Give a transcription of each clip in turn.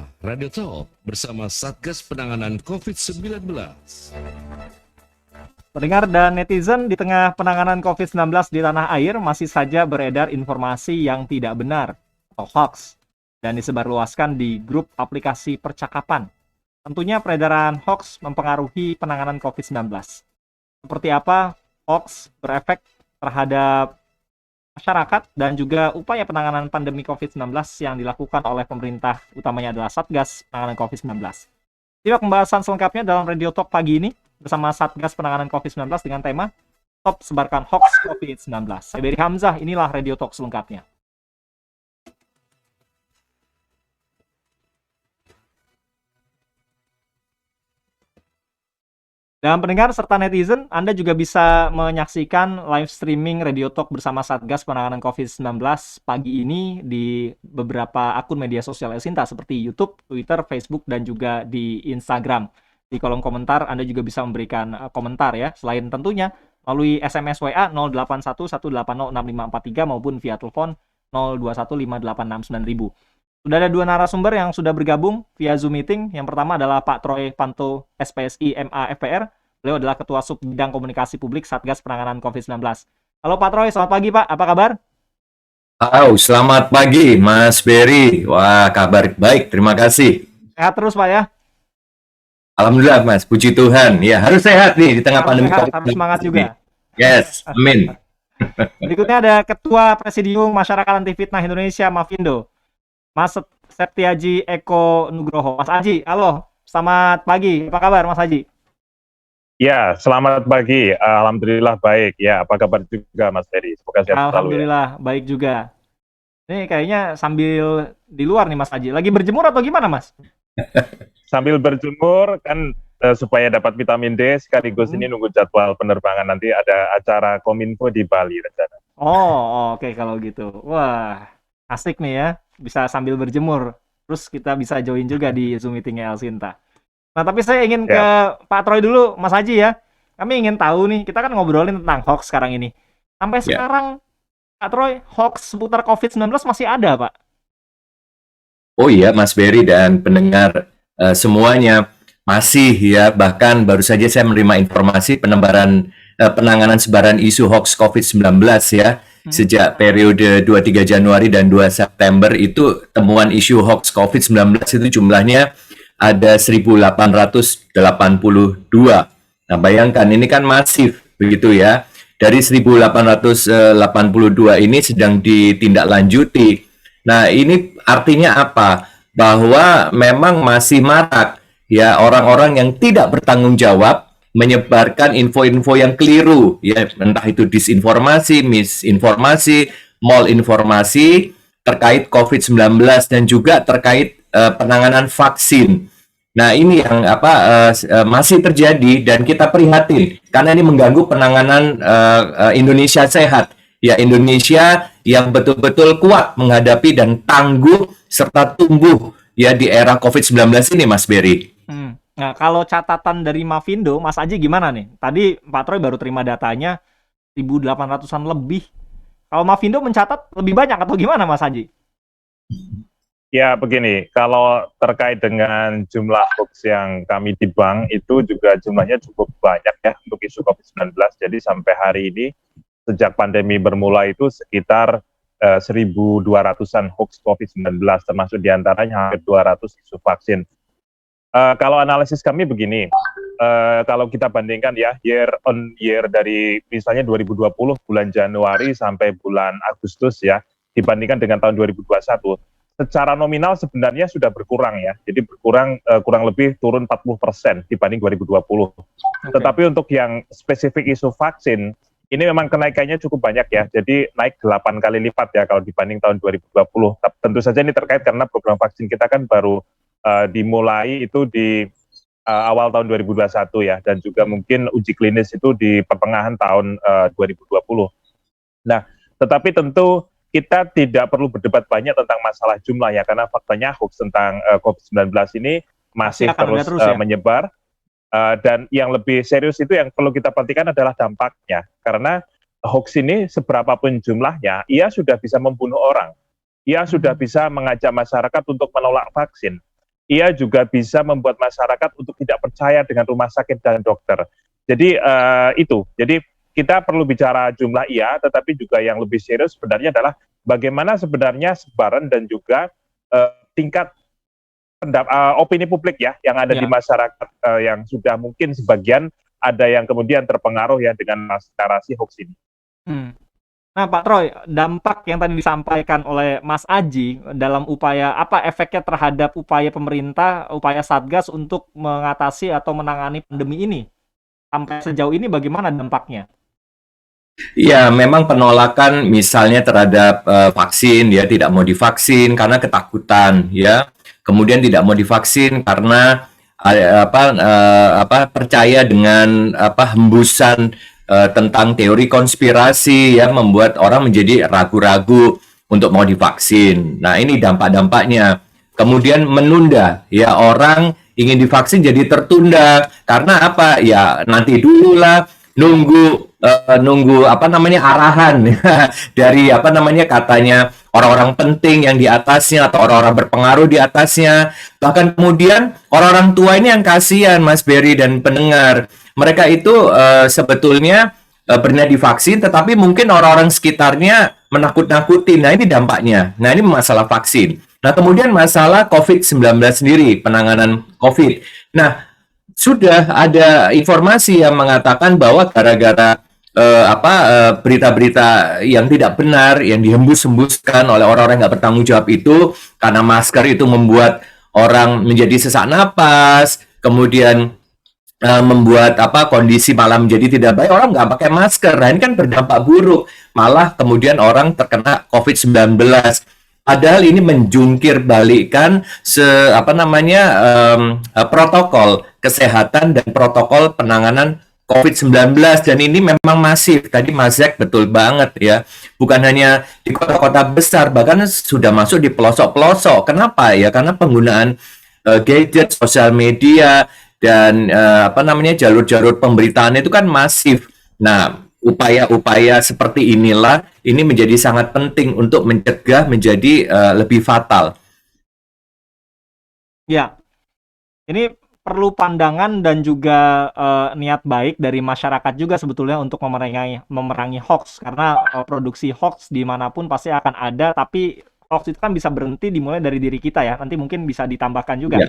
Inilah Radio Talk bersama Satgas Penanganan COVID-19. Pendengar dan netizen, di tengah penanganan COVID-19 di tanah air masih saja beredar informasi yang tidak benar atau hoax dan disebarluaskan di grup aplikasi percakapan. Tentunya peredaran hoax mempengaruhi penanganan COVID-19. Seperti apa hoax berefek terhadap masyarakat dan juga upaya penanganan pandemi COVID-19 yang dilakukan oleh pemerintah, utamanya adalah Satgas Penanganan COVID-19. Simak pembahasan selengkapnya dalam Radio Talk pagi ini bersama Satgas Penanganan COVID-19 dengan tema Stop Sebarkan Hoax COVID-19. Saya Beri Hamzah, inilah Radio Talk selengkapnya. Dan pendengar serta netizen, Anda juga bisa menyaksikan live streaming Radio Talk bersama Satgas Penanganan COVID-19 pagi ini di beberapa akun media sosial Elsinta seperti YouTube, Twitter, Facebook, dan juga di Instagram. Di kolom komentar Anda juga bisa memberikan komentar ya, selain tentunya melalui SMS WA 0811806543 maupun via telepon 0215869000. Sudah ada dua narasumber yang sudah bergabung via Zoom meeting. Yang pertama adalah Pak Troy Panto, SPSI MA FPR. Beliau adalah Ketua Sub Bidang Komunikasi Publik Satgas Penanganan COVID-19. Halo Pak Troy, selamat pagi Pak. Apa kabar? Halo, selamat pagi Mas Beri. Wah, kabar baik, terima kasih. Sehat terus Pak ya? Alhamdulillah Mas, puji Tuhan. Ya, harus sehat nih di tengah pandemi. Harus semangat juga. Yes, amin. Berikutnya ada Ketua Presidium Masyarakat Anti Fitnah Indonesia, Mafindo, Mas Septiaji Eko Nugroho. Mas Aji, halo. Selamat pagi. Apa kabar Mas Aji? Ya, selamat pagi. Alhamdulillah baik. Ya, apa kabar juga Mas Ferry? Semoga sehat selalu. Alhamdulillah baik juga. Ini kayaknya sambil di luar nih Mas Aji. Lagi berjemur atau gimana Mas? Sambil berjemur kan supaya dapat vitamin D, sekaligus ini nunggu jadwal penerbangan. Nanti ada acara Kominfo di Bali rencana. Oh, oke kalau gitu. Wah, asik nih ya. Bisa sambil berjemur. Terus kita bisa join juga di Zoom meeting-nya Elsinta. Nah, tapi saya ingin ke Pak Troy dulu, Mas Haji ya. Kami ingin tahu nih, kita kan ngobrolin tentang hoax sekarang ini. Sampai sekarang, Pak Troy, hoax seputar COVID-19 masih ada, Pak? Oh iya, Mas Beri dan pendengar semuanya masih ya. Bahkan baru saja saya menerima informasi penanganan sebaran isu hoax COVID-19 ya. Sejak periode 23 Januari dan 2 September itu temuan isu hoax COVID-19 itu jumlahnya ada 1.882. Nah, bayangkan ini kan masif begitu ya. Dari 1.882 ini sedang ditindaklanjuti. Nah, ini artinya apa? Bahwa memang masih marak ya orang-orang yang tidak bertanggung jawab menyebarkan info-info yang keliru ya, entah itu disinformasi, misinformasi, malinformasi terkait COVID-19 dan juga terkait penanganan vaksin. Nah, ini yang masih terjadi dan kita prihatin karena ini mengganggu penanganan Indonesia sehat. Ya, Indonesia yang betul-betul kuat menghadapi dan tangguh serta tumbuh ya di era COVID-19 ini, Mas Beri. Nah, kalau catatan dari Mafindo, Mas Aji gimana nih? Tadi Pak Troy baru terima datanya 1.800-an lebih. Kalau Mafindo mencatat lebih banyak atau gimana Mas Aji? Ya, begini, kalau terkait dengan jumlah hoax yang kami di bank, itu juga jumlahnya cukup banyak ya untuk isu COVID-19. Jadi sampai hari ini, sejak pandemi bermula itu sekitar 1.200-an hoax COVID-19, termasuk diantaranya hampir 200 isu vaksin. Kalau analisis kami begini, kalau kita bandingkan ya year on year dari misalnya 2020 bulan Januari sampai bulan Agustus ya, dibandingkan dengan tahun 2021, secara nominal sebenarnya sudah berkurang ya, jadi berkurang kurang lebih turun 40% dibanding 2020. Tetapi untuk yang spesifik isu vaksin, ini memang kenaikannya cukup banyak ya, jadi naik 8 kali lipat ya kalau dibanding tahun 2020. Tentu saja ini terkait karena program vaksin kita kan baru dimulai itu di awal tahun 2021 ya, dan juga mungkin uji klinis itu di pertengahan tahun 2020. Nah, tetapi tentu kita tidak perlu berdebat banyak tentang masalah jumlah ya, karena faktanya hoax tentang COVID-19 ini masih terus menyebar. Dan yang lebih serius itu yang perlu kita perhatikan adalah dampaknya, karena hoax ini seberapapun jumlahnya, ia sudah bisa membunuh orang, ia sudah bisa mengajak masyarakat untuk menolak vaksin. ia juga bisa membuat masyarakat untuk tidak percaya dengan rumah sakit dan dokter. Jadi itu. Jadi kita perlu bicara jumlah iya, tetapi juga yang lebih serius sebenarnya adalah bagaimana sebenarnya sebaran dan juga tingkat opini publik ya yang ada di masyarakat yang sudah mungkin sebagian ada yang kemudian terpengaruh ya dengan narasi hoax ini. Nah, Pak Troy, dampak yang tadi disampaikan oleh Mas Aji dalam upaya apa efeknya terhadap upaya pemerintah, upaya Satgas untuk mengatasi atau menangani pandemi ini? Sampai sejauh ini bagaimana dampaknya? Ya, memang penolakan misalnya terhadap vaksin, ya tidak mau divaksin karena ketakutan, ya. Kemudian tidak mau divaksin karena percaya dengan hembusan tentang teori konspirasi yang membuat orang menjadi ragu-ragu untuk mau divaksin. Nah, ini dampak-dampaknya. Kemudian menunda, ya orang ingin divaksin jadi tertunda karena apa? Ya nanti dulu lah, nunggu arahan dari katanya orang-orang penting yang di atasnya atau orang-orang berpengaruh di atasnya. Bahkan kemudian orang-orang tua ini yang kasihan, Mas Berry dan pendengar. Mereka itu sebetulnya pernah divaksin, tetapi mungkin orang-orang sekitarnya menakut-nakuti. Nah, ini dampaknya. Nah, ini masalah vaksin. Nah, kemudian masalah COVID-19 sendiri, penanganan COVID. Nah, sudah ada informasi yang mengatakan bahwa gara-gara berita-berita yang tidak benar, yang dihembus-hembuskan oleh orang-orang yang nggak bertanggung jawab itu, karena masker itu membuat orang menjadi sesak napas, kemudian membuat kondisi malam menjadi tidak baik, orang nggak pakai masker. Nah, ini kan berdampak buruk, malah kemudian orang terkena COVID-19. Padahal ini menjungkir balikan protokol kesehatan dan protokol penanganan COVID-19, dan ini memang masif. Tadi Mas Zek betul banget ya. Bukan hanya di kota-kota besar, bahkan sudah masuk di pelosok-pelosok. Kenapa ya? Karena penggunaan gadget, sosial media, dan jalur-jalur pemberitaan itu kan masif. Nah, upaya-upaya seperti inilah ini menjadi sangat penting untuk mencegah menjadi lebih fatal. Ya, ini perlu pandangan dan juga niat baik dari masyarakat juga sebetulnya untuk memerangi hoax, karena produksi hoax dimanapun pasti akan ada, tapi hoax itu kan bisa berhenti dimulai dari diri kita ya. Nanti mungkin bisa ditambahkan juga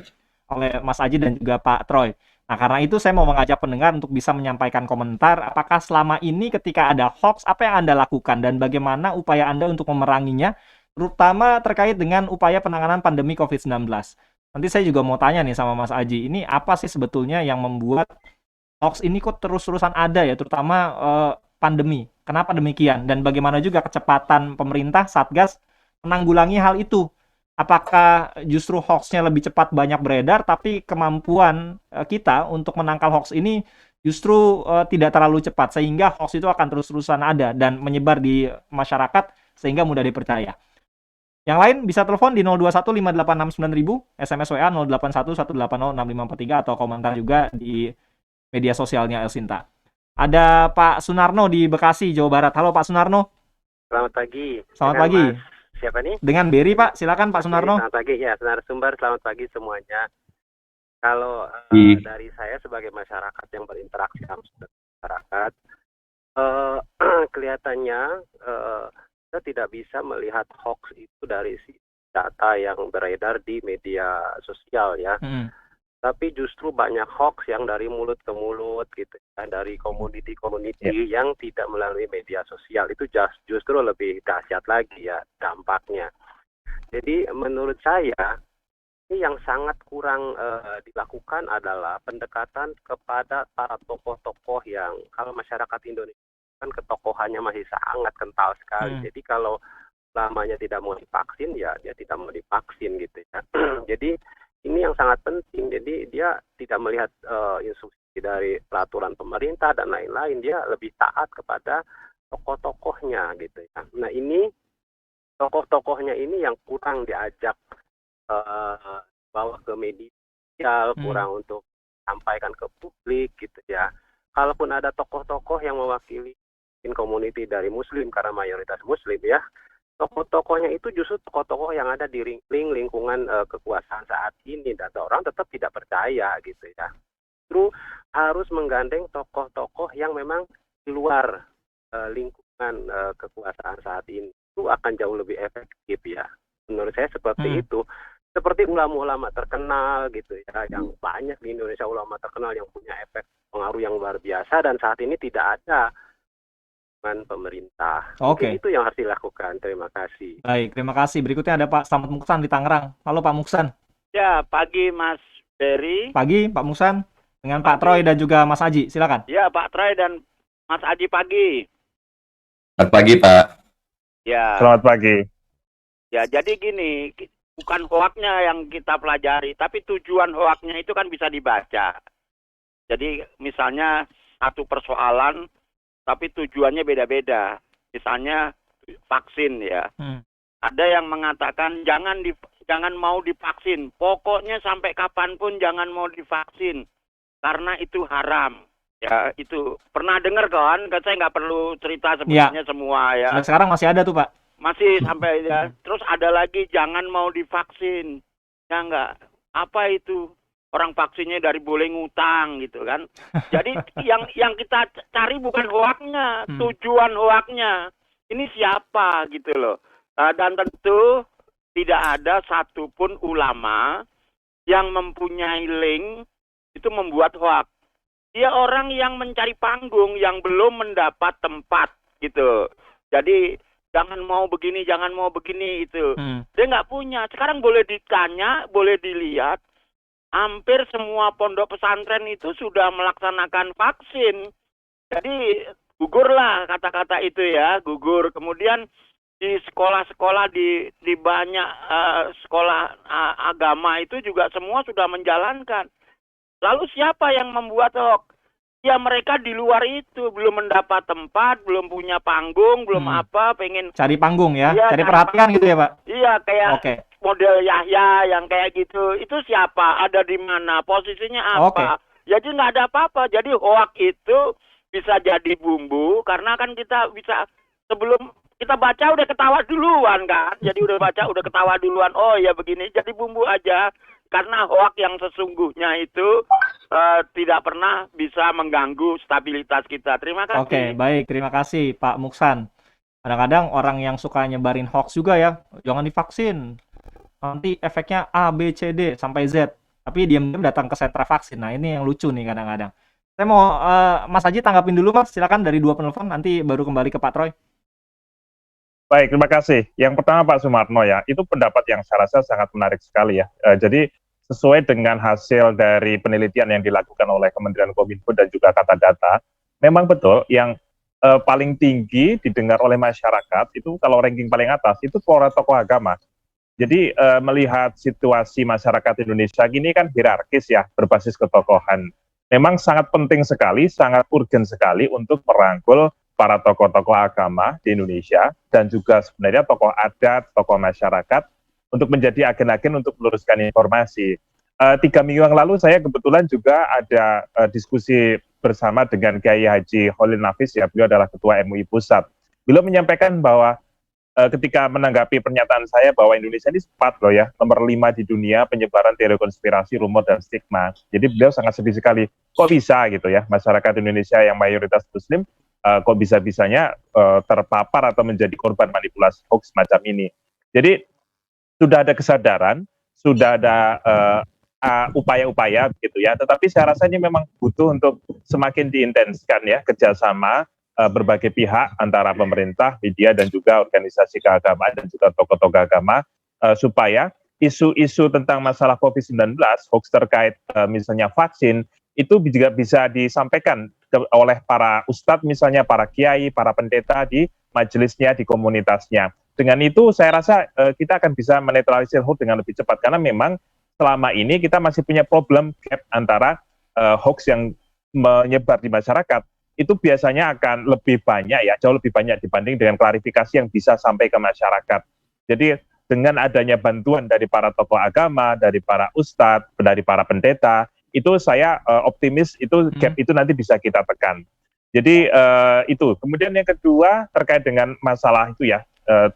oleh Mas Aji dan juga Pak Troy. Nah, karena itu saya mau mengajak pendengar untuk bisa menyampaikan komentar, apakah selama ini ketika ada hoax, apa yang Anda lakukan dan bagaimana upaya Anda untuk memeranginya, terutama terkait dengan upaya penanganan pandemi COVID-19. Nanti saya juga mau tanya nih sama Mas Aji, ini apa sih sebetulnya yang membuat hoax ini kok terus-terusan ada ya, terutama pandemi. Kenapa demikian? Dan bagaimana juga kecepatan pemerintah, Satgas, menanggulangi hal itu? Apakah justru hoax-nya lebih cepat banyak beredar, tapi kemampuan kita untuk menangkal hoax ini justru tidak terlalu cepat, sehingga hoax itu akan terus-terusan ada dan menyebar di masyarakat sehingga mudah dipercaya. Yang lain bisa telepon di 0215869.000, SMS WA 0811806543 atau komentar juga di media sosialnya Elsinta. Ada Pak Sunarno di Bekasi, Jawa Barat. Halo Pak Sunarno. Selamat pagi. Selamat pagi. Siapa nih? Dengan Berry, Pak. Silakan Pak Sunarno. Selamat pagi ya, narasumber. Selamat pagi semuanya. Kalau dari saya sebagai masyarakat yang berinteraksi langsung dengan masyarakat, kelihatannya kita tidak bisa melihat hoax itu dari data yang beredar di media sosial ya. Tapi justru banyak hoax yang dari mulut ke mulut gitu ya, dari community-community yang tidak melalui media sosial. Itu justru lebih dahsyat lagi ya dampaknya. Jadi menurut saya ini yang sangat kurang dilakukan adalah pendekatan kepada para tokoh-tokoh yang kalau masyarakat Indonesia kan ketokohannya masih sangat kental sekali. Jadi kalau lamanya tidak mau divaksin ya dia tidak mau divaksin gitu ya. Jadi ini yang sangat penting. Jadi dia tidak melihat instruksi dari peraturan pemerintah dan lain-lain. Dia lebih taat kepada tokoh-tokohnya gitu ya. Nah ini tokoh-tokohnya ini yang kurang diajak bawa ke media, kurang untuk sampaikan ke publik gitu ya. Kalaupun ada tokoh-tokoh yang mewakili community dari Muslim karena mayoritas Muslim ya, tokoh-tokohnya itu justru tokoh-tokoh yang ada di lingkungan kekuasaan saat ini, dan orang tetap tidak percaya gitu ya. Justru harus menggandeng tokoh-tokoh yang memang di luar lingkungan kekuasaan saat ini, itu akan jauh lebih efektif ya. Menurut saya seperti itu. Seperti ulama-ulama terkenal gitu ya, yang banyak di Indonesia ulama terkenal yang punya efek pengaruh yang luar biasa, dan saat ini tidak ada dengan pemerintah. Oke. Mungkin itu yang harus dilakukan. Terima kasih. Baik, terima kasih. Berikutnya ada Pak Slamet Muksan di Tangerang. Halo Pak Muksan. Ya, pagi Mas Berry. Pagi Pak Muksan dengan Pak Troy dan juga Mas Aji. Silakan. Ya, Pak Troy dan Mas Aji pagi. Selamat pagi, Pak. Ya. Selamat pagi. Ya, jadi gini, bukan hoaknya yang kita pelajari, tapi tujuan hoaknya itu kan bisa dibaca. Jadi misalnya satu persoalan, tapi tujuannya beda-beda. Misalnya vaksin ya. Ada yang mengatakan jangan mau divaksin. Pokoknya sampai kapanpun jangan mau divaksin karena itu haram. Ya, itu pernah dengar kan? Saya nggak perlu cerita sebenarnya semua ya. Sampai sekarang masih ada tuh Pak. Masih sampai ya. Terus ada lagi jangan mau divaksin. Ya enggak. Apa itu? Orang vaksinnya dari boleh ngutang gitu kan. Jadi yang kita cari bukan hoaknya, tujuan hoaknya. Ini siapa gitu loh. Dan tentu tidak ada satupun ulama yang mempunyai link itu membuat hoak. Dia orang yang mencari panggung, yang belum mendapat tempat gitu. Jadi jangan mau begini itu. Dia nggak punya. Sekarang boleh ditanya, boleh dilihat. Hampir semua pondok pesantren itu sudah melaksanakan vaksin. Jadi gugurlah kata-kata itu ya, gugur. Kemudian di sekolah-sekolah di banyak sekolah agama itu juga semua sudah menjalankan. Lalu siapa yang membuat hoax? Ya mereka di luar itu belum mendapat tempat, belum punya panggung, belum pengen cari panggung ya, iya, cari perhatian gitu ya Pak. Iya kayak model Yahya yang kayak gitu. Itu siapa? Ada di mana? Posisinya apa? Jadi nggak ada apa-apa. Jadi hoax itu bisa jadi bumbu karena kan kita bisa sebelum kita baca udah ketawa duluan kan. Jadi udah baca udah ketawa duluan. Oh ya begini. Jadi bumbu aja. Karena hoax yang sesungguhnya itu tidak pernah bisa mengganggu stabilitas kita. Terima kasih. Oke, baik. Terima kasih Pak Muksan. Kadang-kadang orang yang suka nyebarin hoax juga ya, jangan divaksin. Nanti efeknya A, B, C, D, sampai Z. Tapi diam-diam datang ke sentra vaksin. Nah, ini yang lucu nih kadang-kadang. Saya mau Mas Haji tanggapin dulu Mas. Silakan dari 2 penelpon, nanti baru kembali ke Pak Troy. Baik, terima kasih. Yang pertama Pak Sumarno ya, itu pendapat yang saya rasa sangat menarik sekali ya. Jadi sesuai dengan hasil dari penelitian yang dilakukan oleh Kementerian Kominfo dan juga Kata Data, memang betul yang paling tinggi didengar oleh masyarakat itu kalau ranking paling atas itu para tokoh agama. Jadi melihat situasi masyarakat Indonesia gini kan hierarkis ya, berbasis ketokohan. Memang sangat penting sekali, sangat urgen sekali untuk merangkul para tokoh-tokoh agama di Indonesia dan juga sebenarnya tokoh adat, tokoh masyarakat untuk menjadi agen-agen untuk meluruskan informasi. 3 minggu yang lalu saya kebetulan juga ada diskusi bersama dengan Kiai Haji Khalil Nafis ya, beliau adalah Ketua MUI Pusat. Beliau menyampaikan bahwa ketika menanggapi pernyataan saya bahwa Indonesia ini sempat loh ya, nomor 5 di dunia penyebaran teori konspirasi, rumor, dan stigma. Jadi beliau sangat sedih sekali, kok bisa gitu ya, masyarakat Indonesia yang mayoritas Muslim, kok bisa-bisanya terpapar atau menjadi korban manipulasi hoax semacam ini. Jadi sudah ada kesadaran, sudah ada upaya-upaya gitu ya, tetapi saya rasa ini memang butuh untuk semakin diintenskan ya, kerjasama berbagai pihak antara pemerintah, media, dan juga organisasi keagamaan dan juga tokoh-tokoh agama supaya isu-isu tentang masalah COVID-19, hoax terkait misalnya vaksin, itu juga bisa disampaikan oleh para ustadz misalnya, para kiai, para pendeta di majelisnya, di komunitasnya. Dengan itu saya rasa kita akan bisa menetralisir hoax dengan lebih cepat, karena memang selama ini kita masih punya problem gap antara hoax yang menyebar di masyarakat itu biasanya akan lebih banyak ya, jauh lebih banyak dibanding dengan klarifikasi yang bisa sampai ke masyarakat. Jadi dengan adanya bantuan dari para tokoh agama, dari para ustadz, dari para pendeta, itu saya optimis itu gap itu nanti bisa kita tekan. Jadi itu. Kemudian yang kedua terkait dengan masalah itu ya,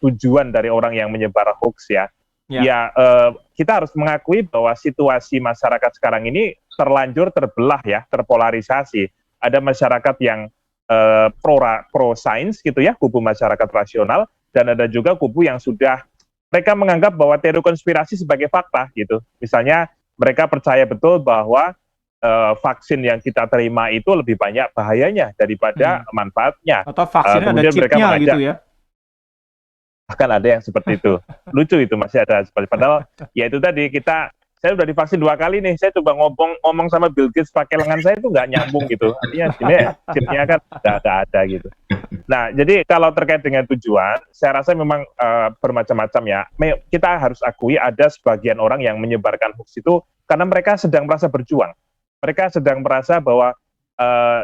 tujuan dari orang yang menyebar hoax ya. Ya. Kita harus mengakui bahwa situasi masyarakat sekarang ini terlanjur terbelah ya, terpolarisasi. Ada masyarakat yang pro sains gitu ya, kubu masyarakat rasional, dan ada juga kubu yang sudah mereka menganggap bahwa teori konspirasi sebagai fakta gitu. Misalnya mereka percaya betul bahwa vaksin yang kita terima itu lebih banyak bahayanya daripada manfaatnya. Atau vaksinnya ada kemudian mereka chipnya mengajak, gitu ya. bahkan ada yang seperti itu. Lucu itu, masih ada seperti, padahal ya itu tadi, saya udah divaksin 2 kali nih, saya coba ngomong sama Bill Gates pakai lengan saya itu nggak nyambung gitu. Artinya chipnya kan nggak ada gitu. Nah, jadi kalau terkait dengan tujuan, saya rasa memang bermacam-macam ya. Kita harus akui ada sebagian orang yang menyebarkan hoax itu karena mereka sedang merasa berjuang. Mereka sedang merasa bahwa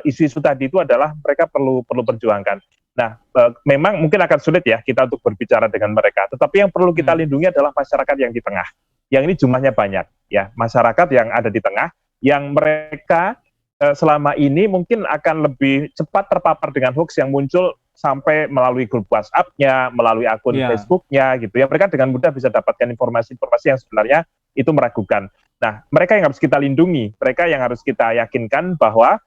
isu-isu tadi itu adalah mereka perlu perjuangkan. Nah, memang mungkin akan sulit ya kita untuk berbicara dengan mereka. Tetapi yang perlu kita lindungi adalah masyarakat yang di tengah. Yang ini jumlahnya banyak ya, masyarakat yang ada di tengah, yang mereka selama ini mungkin akan lebih cepat terpapar dengan hoax yang muncul sampai melalui grup WhatsApp-nya, melalui akun Facebook-nya gitu ya. Mereka dengan mudah bisa dapatkan informasi-informasi yang sebenarnya itu meragukan. Nah, mereka yang harus kita lindungi, mereka yang harus kita yakinkan bahwa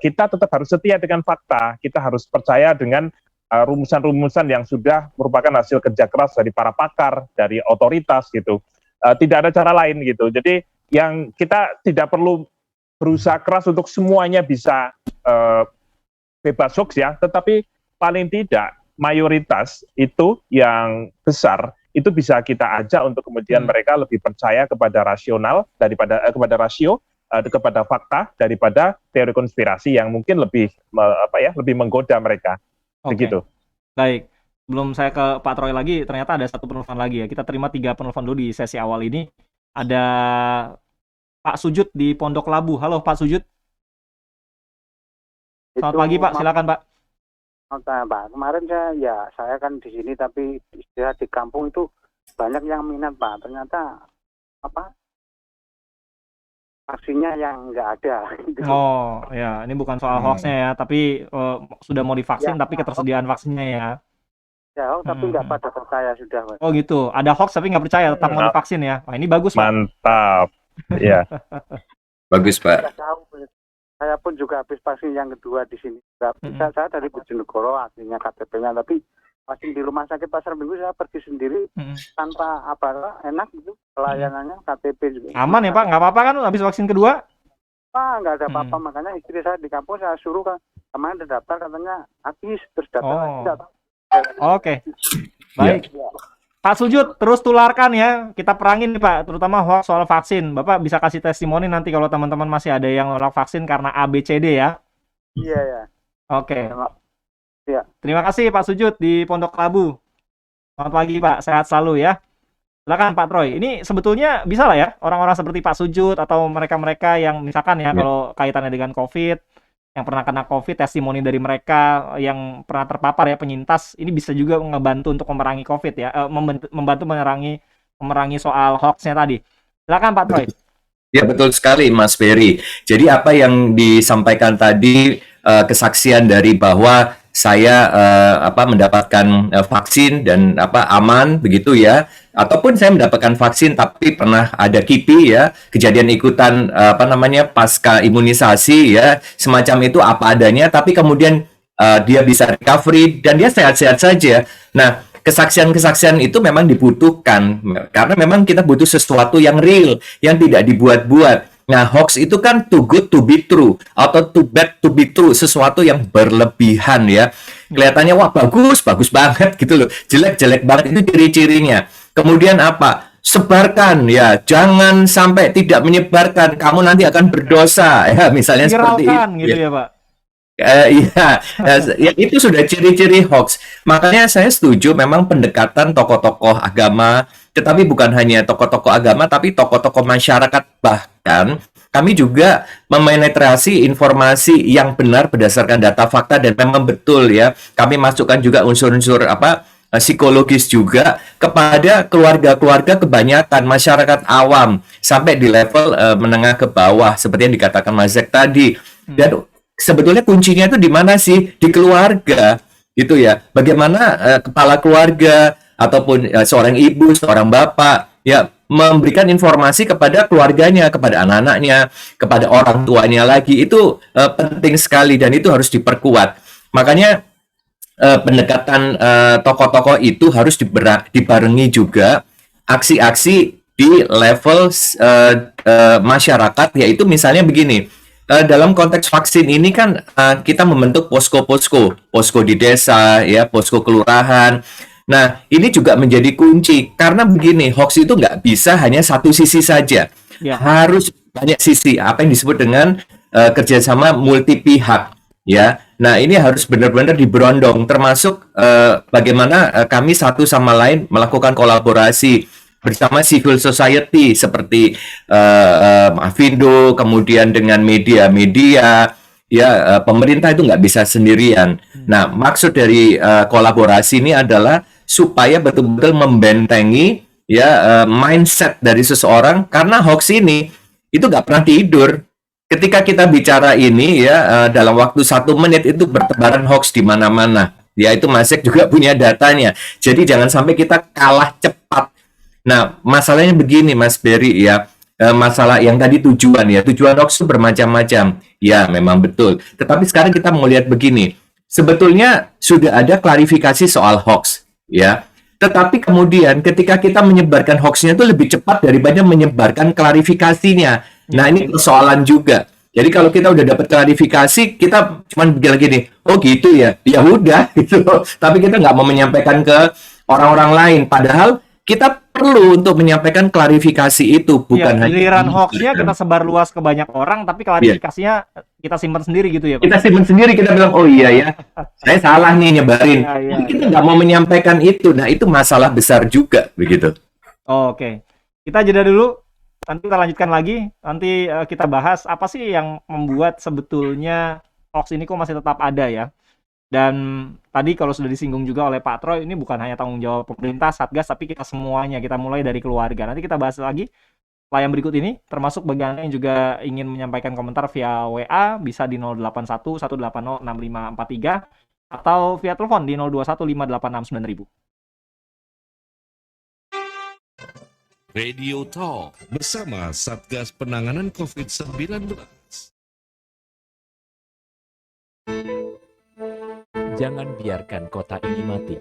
kita tetap harus setia dengan fakta, kita harus percaya dengan rumusan-rumusan yang sudah merupakan hasil kerja keras dari para pakar, dari otoritas gitu. Tidak ada cara lain gitu. Jadi yang kita tidak perlu berusaha keras untuk semuanya bisa bebas hoax ya, tetapi paling tidak mayoritas itu yang besar itu bisa kita ajak untuk kemudian mereka lebih percaya kepada rasional daripada kepada rasio, kepada fakta daripada teori konspirasi yang mungkin lebih lebih menggoda mereka. Begitu. Baik. Sebelum saya ke Pak Troy lagi, ternyata ada satu penelpon lagi ya. Kita terima 3 penelpon dulu di sesi awal ini. Ada Pak Sujud di Pondok Labu. Halo Pak Sujud. Selamat pagi Pak, silakan Pak. Pak, kemarin saya kan di sini tapi istilah di kampung itu banyak yang minat Pak. Ternyata vaksinnya yang nggak ada. Oh ya, ini bukan soal hoaxnya ya, tapi sudah mau divaksin tapi ketersediaan vaksinnya ya. Ya, tapi nggak pada percaya sudah Pak. Oh gitu, ada hoax tapi nggak percaya tetap mau divaksin ya. Wah ini bagus Pak. Mantap. Ya. Bagus Pak. Saya pun juga habis vaksin yang kedua di sini. Saya dari Bojonegoro, aslinya KTP-nya, tapi vaksin di rumah sakit Pasar Minggu saya pergi sendiri tanpa enak gitu pelayanannya, KTP juga. Aman ya Pak, nggak apa-apa kan habis vaksin kedua? Nggak ada apa-apa, makanya istri saya di kampung saya suruh kemarin terdaftar katanya habis, terus daftar. Oke. Baik. Pak Sujud, terus tularkan ya. Kita perangin nih Pak, terutama hoax soal vaksin. Bapak bisa kasih testimoni nanti kalau teman-teman masih ada yang nolak vaksin karena ABCD ya. Iya ya. Oke. Ya. Terima kasih Pak Sujud di Pondok Labu. Selamat pagi Pak, sehat selalu ya. Silakan Pak Troy. Ini sebetulnya bisa lah ya orang-orang seperti Pak Sujud atau mereka-mereka yang misalkan ya kalau kaitannya dengan COVID, yang pernah kena COVID, testimoni dari mereka yang pernah terpapar ya penyintas, ini bisa juga ngebantu untuk memerangi COVID ya, membantu memerangi soal hoaxnya tadi. Silakan Pak Troy. Ya betul sekali Mas Ferry. Jadi apa yang disampaikan tadi kesaksian dari bahwa saya mendapatkan vaksin dan aman begitu ya, ataupun saya mendapatkan vaksin tapi pernah ada KIPI ya, kejadian ikutan pasca imunisasi ya, semacam itu apa adanya, tapi kemudian dia bisa recovery dan dia sehat-sehat saja. Nah, kesaksian-kesaksian itu memang dibutuhkan karena memang kita butuh sesuatu yang real, yang tidak dibuat-buat. Nah, hoax itu kan too good to be true atau too bad to be true, sesuatu yang berlebihan ya. Kelihatannya wah bagus banget gitu loh. Jelek banget itu ciri-cirinya. Kemudian apa? Sebarkan ya, jangan sampai tidak menyebarkan, kamu nanti akan berdosa ya, misalnya seperti itu. Gitu ya, Pak. Ya itu sudah ciri-ciri hoax. Makanya saya setuju memang pendekatan tokoh-tokoh agama, tetapi bukan hanya tokoh-tokoh agama, tapi tokoh-tokoh masyarakat. Bahkan kami juga memenetrasi informasi yang benar berdasarkan data fakta dan memang betul ya. Kami masukkan juga unsur-unsur psikologis juga kepada keluarga-keluarga kebanyakan masyarakat awam sampai di level menengah ke bawah seperti yang dikatakan Mas Zek tadi. Dan sebetulnya kuncinya itu di mana sih? Di keluarga. gitu ya. Bagaimana kepala keluarga ataupun seorang ibu, seorang bapak ya memberikan informasi kepada keluarganya, kepada anak-anaknya, kepada orang tuanya lagi itu penting sekali dan itu harus diperkuat. Makanya pendekatan tokoh-tokoh itu harus dibarengi juga aksi-aksi di level masyarakat, yaitu misalnya begini. Dalam konteks vaksin ini kan kita membentuk posko di desa, ya, posko kelurahan. Nah, ini juga menjadi kunci karena begini, hoax itu nggak bisa hanya satu sisi saja, harus banyak sisi. Apa yang disebut dengan kerjasama multi pihak, ya. Nah, ini harus benar-benar diberondong, termasuk bagaimana kami satu sama lain melakukan kolaborasi bersama civil society seperti Avindo, kemudian dengan media-media, ya, pemerintah itu nggak bisa sendirian. Nah, maksud dari kolaborasi ini adalah supaya betul-betul membentengi ya mindset dari seseorang, karena hoax ini itu nggak pernah tidur. Ketika kita bicara ini ya dalam waktu 1 menit itu bertebaran hoax di mana-mana. Ya, itu Masek juga punya datanya. Jadi jangan sampai kita kalah cepat. Nah, masalahnya begini Mas Berry ya, masalah yang tadi tujuan hoax itu bermacam-macam. Ya, memang betul. Tetapi sekarang kita mau lihat begini, sebetulnya sudah ada klarifikasi soal hoax, ya. Tetapi kemudian ketika kita menyebarkan hoaxnya itu lebih cepat daripada menyebarkan klarifikasinya. Nah, ini persoalan juga. Jadi kalau kita udah dapat klarifikasi, kita cuma bilang gini, oh gitu ya, ya udah gitu. Tapi kita nggak mau menyampaikan ke orang-orang lain. Padahal kita perlu untuk menyampaikan klarifikasi itu, bukan hanya giliran hoaxnya kita sebar luas ke banyak orang, tapi klarifikasinya kita simpan sendiri gitu ya Pak? Kita simpan sendiri, kita bilang oh iya ya, saya salah nih nyebarin. Kita nggak mau menyampaikan itu. Nah, itu masalah besar juga begitu. Oke, kita jeda dulu, nanti kita lanjutkan lagi. Nanti kita bahas apa sih yang membuat sebetulnya hoax ini kok masih tetap ada ya. Dan tadi kalau sudah disinggung juga oleh Pak Troy, ini bukan hanya tanggung jawab pemerintah, Satgas, tapi kita semuanya. Kita mulai dari keluarga. Nanti kita bahas lagi setelah yang berikut ini, termasuk bagi Anda yang juga ingin menyampaikan komentar via WA, bisa di 081 180 6543, atau via telepon di 021 586 9000. Radio Talk bersama Satgas Penanganan COVID-19. Jangan biarkan kota ini mati.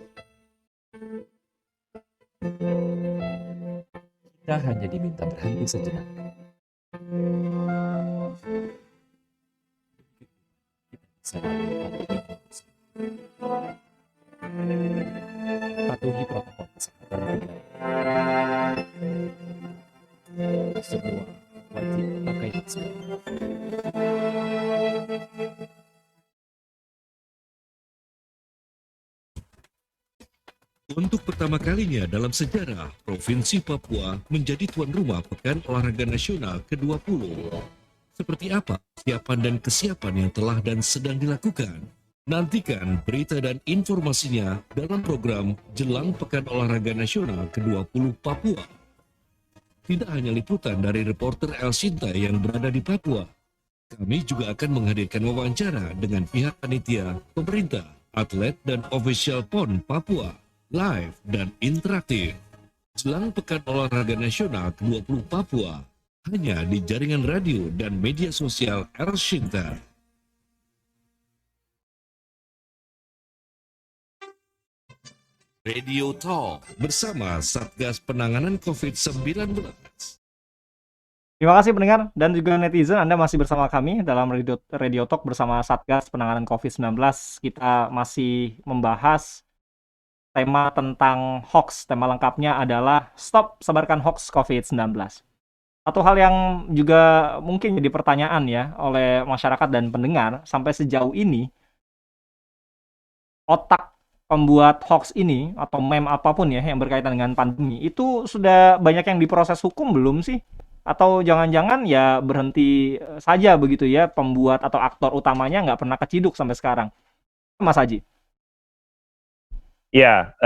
Kita hanya diminta berhenti sejenak. Kita bisa lalui pandemi. Patuhi protokol kesehatan 3M. Semua wajib memakai masker. Untuk pertama kalinya dalam sejarah, Provinsi Papua menjadi tuan rumah Pekan Olahraga Nasional ke-20. Seperti apa persiapan dan kesiapan yang telah dan sedang dilakukan? Nantikan berita dan informasinya dalam program Jelang Pekan Olahraga Nasional ke-20 Papua. Tidak hanya liputan dari reporter El Sinta yang berada di Papua, kami juga akan menghadirkan wawancara dengan pihak panitia, pemerintah, atlet, dan official PON Papua. Live dan interaktif. Jelang Pekan Olahraga Nasional ke-20 Papua, hanya di jaringan radio dan media sosial El Sinta. Radio Talk bersama Satgas Penanganan COVID-19. Terima kasih pendengar dan juga netizen, Anda masih bersama kami dalam Radio Talk bersama Satgas Penanganan COVID-19. Kita masih membahas tema tentang hoax. Tema lengkapnya adalah Stop Sebarkan Hoax COVID-19. Satu hal yang juga mungkin jadi pertanyaan ya oleh masyarakat dan pendengar, sampai sejauh ini otak pembuat hoax ini atau meme apapun ya yang berkaitan dengan pandemi itu sudah banyak yang diproses hukum belum sih? Atau jangan-jangan ya berhenti saja begitu ya, pembuat atau aktor utamanya nggak pernah keciduk sampai sekarang? Mas Haji. Ya,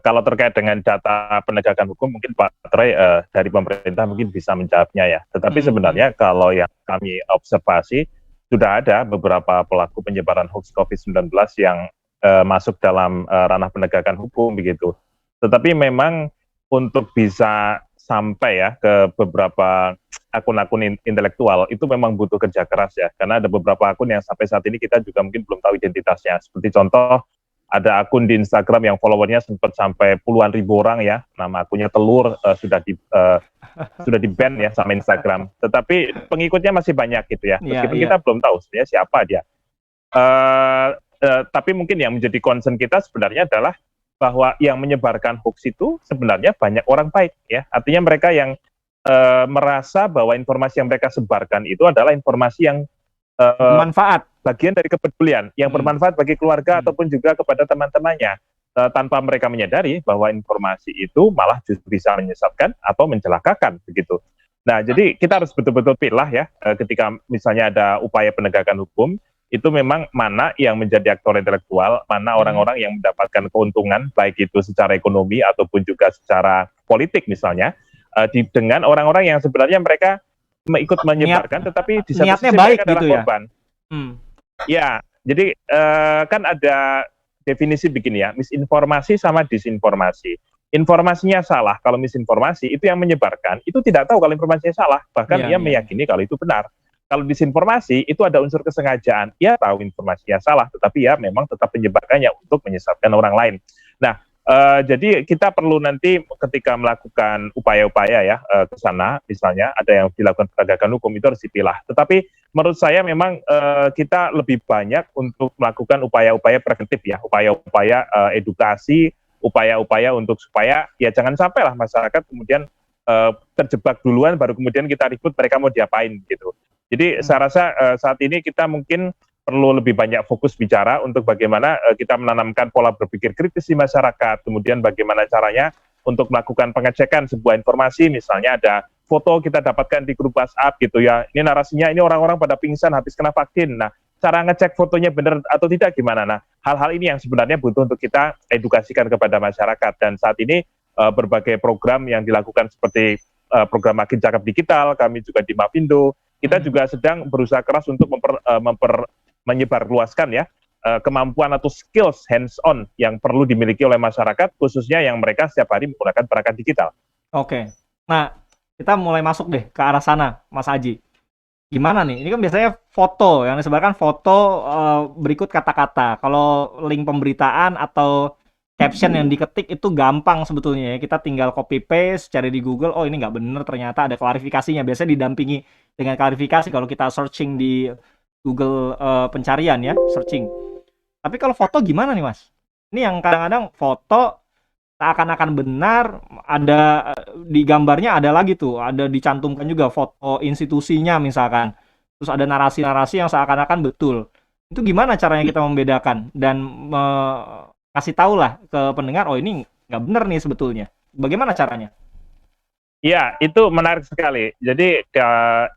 kalau terkait dengan data penegakan hukum, mungkin Pak Troy dari pemerintah mungkin bisa menjawabnya ya. Tetapi sebenarnya kalau yang kami observasi, sudah ada beberapa pelaku penyebaran hoax COVID-19 yang masuk dalam ranah penegakan hukum begitu. Tetapi memang untuk bisa sampai ya ke beberapa akun-akun intelektual itu memang butuh kerja keras ya, karena ada beberapa akun yang sampai saat ini kita juga mungkin belum tahu identitasnya. Seperti contoh ada akun di Instagram yang followernya sempat sampai puluhan ribu orang ya, nama akunnya Telur, sudah di ban ya sama Instagram. Tetapi pengikutnya masih banyak gitu ya, meskipun kita belum tahu sebenarnya siapa dia. Tapi mungkin yang menjadi concern kita sebenarnya adalah bahwa yang menyebarkan hoax itu sebenarnya banyak orang baik ya, artinya mereka yang merasa bahwa informasi yang mereka sebarkan itu adalah informasi yang bermanfaat, bagian dari kepedulian, yang bermanfaat bagi keluarga ataupun juga kepada teman-temannya, tanpa mereka menyadari bahwa informasi itu malah justru bisa menyesatkan atau mencelakakan begitu. Nah, jadi kita harus betul-betul pilah ya, ketika misalnya ada upaya penegakan hukum, itu memang mana yang menjadi aktor intelektual, mana orang-orang yang mendapatkan keuntungan, baik itu secara ekonomi ataupun juga secara politik misalnya, dengan orang-orang yang sebenarnya mereka ikut menyebarkan, tetapi di satu sisi mereka adalah gitu korban. Ya, jadi kan ada definisi begini ya, misinformasi sama disinformasi. Informasinya salah, kalau misinformasi itu yang menyebarkan, itu tidak tahu kalau informasinya salah, bahkan ia meyakini kalau itu benar. Kalau disinformasi, itu ada unsur kesengajaan. Ia tahu informasinya salah, tetapi ya memang tetap menyebarkannya untuk menyesatkan orang lain. Nah, jadi kita perlu nanti ketika melakukan upaya-upaya ya ke sana, misalnya ada yang dilakukan penegakan hukum, itu harus dipilah. Tetapi menurut saya memang kita lebih banyak untuk melakukan upaya-upaya preventif ya, upaya-upaya edukasi, upaya-upaya untuk supaya ya jangan sampailah masyarakat kemudian terjebak duluan, baru kemudian kita ribut mereka mau diapain gitu. Jadi saya rasa saat ini kita mungkin perlu lebih banyak fokus bicara untuk bagaimana kita menanamkan pola berpikir kritis di masyarakat, kemudian bagaimana caranya untuk melakukan pengecekan sebuah informasi, misalnya ada foto kita dapatkan di grup WhatsApp gitu ya, ini narasinya ini orang-orang pada pingsan habis kena vaksin. Nah, cara ngecek fotonya benar atau tidak gimana? Nah, hal-hal ini yang sebenarnya butuh untuk kita edukasikan kepada masyarakat, dan saat ini berbagai program yang dilakukan seperti program Makin Cakep Digital, kami juga di Mavindo, kita juga sedang berusaha keras untuk menyebarluaskan ya kemampuan atau skills hands-on yang perlu dimiliki oleh masyarakat, khususnya yang mereka setiap hari menggunakan perangkat digital. Oke, nah kita mulai masuk deh ke arah sana, Mas Aji. Gimana nih? Ini kan biasanya foto, yang disebarkan foto berikut kata-kata. Kalau link pemberitaan atau caption yang diketik itu gampang sebetulnya ya. Kita tinggal copy paste, cari di Google, oh ini nggak bener, ternyata ada klarifikasinya. Biasanya didampingi dengan klarifikasi kalau kita searching di Google pencarian ya, searching. Tapi kalau foto gimana nih Mas? Ini yang kadang-kadang foto seakan-akan benar, ada di gambarnya ada lagi tuh, ada dicantumkan juga foto institusinya misalkan. Terus ada narasi-narasi yang seakan-akan betul. Itu gimana caranya kita membedakan dan kasih tahu lah ke pendengar, oh ini nggak benar nih sebetulnya. Bagaimana caranya? Ya, itu menarik sekali. Jadi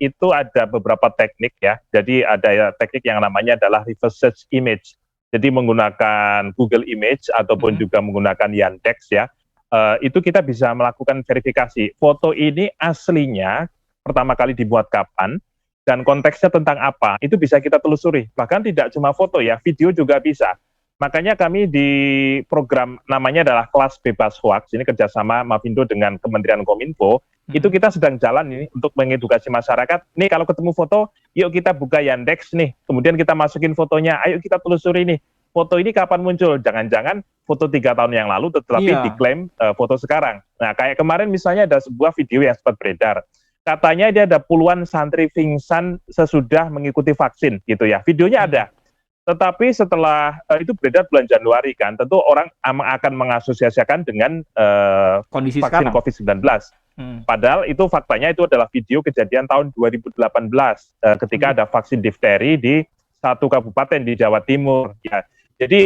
itu ada beberapa teknik ya. Jadi ada teknik yang namanya adalah reverse search image. Jadi menggunakan Google Image ataupun juga menggunakan Yandex ya. Itu kita bisa melakukan verifikasi. Foto ini aslinya pertama kali dibuat kapan dan konteksnya tentang apa. Itu bisa kita telusuri. Bahkan tidak cuma foto ya, video juga bisa. Makanya kami di program namanya adalah Kelas Bebas Hoax, ini kerjasama Mavindo dengan Kementerian Kominfo, itu kita sedang jalan ini untuk mengedukasi masyarakat. Nih kalau ketemu foto, yuk kita buka Yandex nih, kemudian kita masukin fotonya, ayo kita telusuri nih, foto ini kapan muncul? Jangan-jangan foto 3 tahun yang lalu, tetapi diklaim foto sekarang. Nah kayak kemarin misalnya ada sebuah video yang sempat beredar, katanya dia ada puluhan santri pingsan sesudah mengikuti vaksin gitu ya, videonya ada. Tetapi setelah itu beredar bulan Januari kan, tentu orang akan mengasosiasikan dengan kondisi vaksin COVID-19. Padahal itu faktanya itu adalah video kejadian tahun 2018 ketika ada vaksin difteri di satu kabupaten di Jawa Timur. Ya. Jadi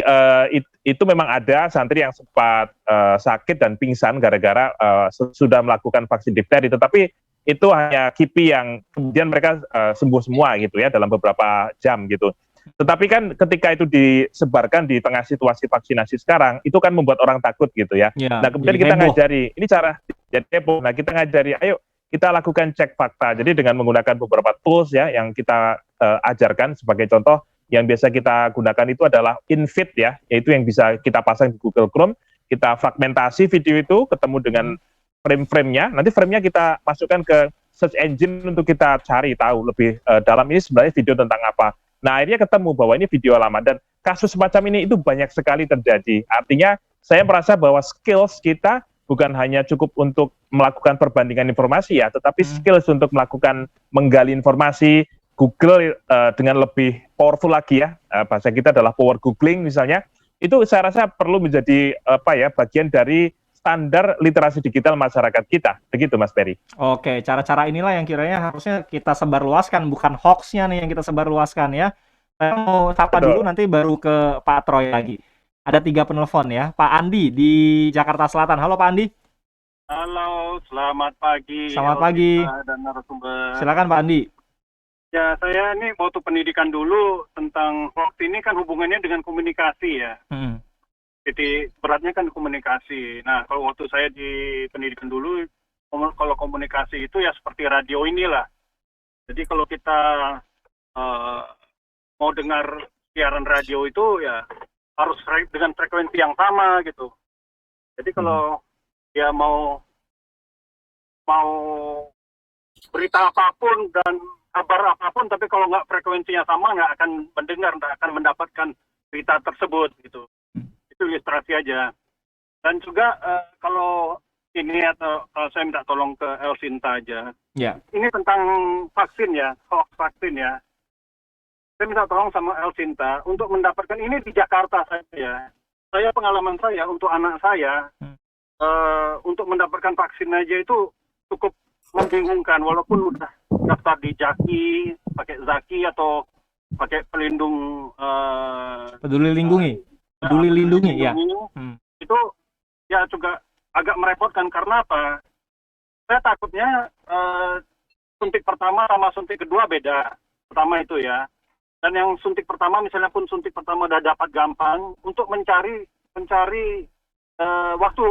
itu memang ada santri yang sempat sakit dan pingsan gara-gara sudah melakukan vaksin difteri, tetapi itu hanya KIPI yang kemudian mereka sembuh semua gitu ya dalam beberapa jam gitu. Tetapi kan ketika itu disebarkan di tengah situasi vaksinasi sekarang, itu kan membuat orang takut gitu ya. Nah kemudian kita ngajari, ini cara jadi heboh. Nah kita ngajari, ayo kita lakukan cek fakta. Jadi dengan menggunakan beberapa tools ya yang kita ajarkan sebagai contoh, yang biasa kita gunakan itu adalah in-feed ya, yaitu yang bisa kita pasang di Google Chrome, kita fragmentasi video itu ketemu dengan frame-frame-nya, nanti frame-nya kita masukkan ke search engine untuk kita cari tahu lebih dalam ini sebenarnya video tentang apa. Nah, akhirnya ketemu bahwa ini video lama, dan kasus semacam ini itu banyak sekali terjadi. Artinya saya merasa bahwa skills kita bukan hanya cukup untuk melakukan perbandingan informasi ya, tetapi skills untuk melakukan menggali informasi, Google dengan lebih powerful lagi ya, bahasa kita adalah power googling misalnya, itu saya rasa perlu menjadi bagian dari standar literasi digital masyarakat kita. Begitu Mas Ferry. Oke, cara-cara inilah yang kiranya harusnya kita sebarluaskan, bukan hoax-nya nih yang kita sebarluaskan ya. Saya mau sapa dulu, nanti baru ke Pak Troy lagi. Ada 3 penelpon ya. Pak Andi di Jakarta Selatan. Halo Pak Andi. Halo, selamat pagi. Selamat pagi. Dan narasumber. Silakan Pak Andi. Ya, saya ini waktu pendidikan dulu tentang hoax ini kan hubungannya dengan komunikasi ya. Jadi beratnya kan komunikasi. Nah, kalau waktu saya di pendidikan dulu, kalau komunikasi itu ya seperti radio inilah. Jadi kalau kita mau dengar siaran radio itu ya harus dengan frekuensi yang sama gitu. Jadi kalau dia mau berita apapun dan kabar apapun, tapi kalau nggak frekuensinya sama, nggak akan mendengar, nggak akan mendapatkan berita tersebut gitu. Itu ilustrasi aja. Dan juga kalau ini atau kalau saya minta tolong ke Elsinta aja. Ya. Ini tentang vaksin ya, hoax vaksin ya. Saya minta tolong sama Elsinta untuk mendapatkan ini di Jakarta saja. Saya pengalaman saya untuk anak saya untuk mendapatkan vaksin aja itu cukup membingungkan, walaupun udah daftar di Jaki, pakai Zaki atau pakai pelindung Peduli Lindungi. Peduli Lindungi ya. Itu ya juga agak merepotkan karena apa? Saya takutnya suntik pertama sama suntik kedua beda. Pertama itu ya. Dan yang suntik pertama, misalnya pun suntik pertama udah dapat gampang, untuk mencari waktu,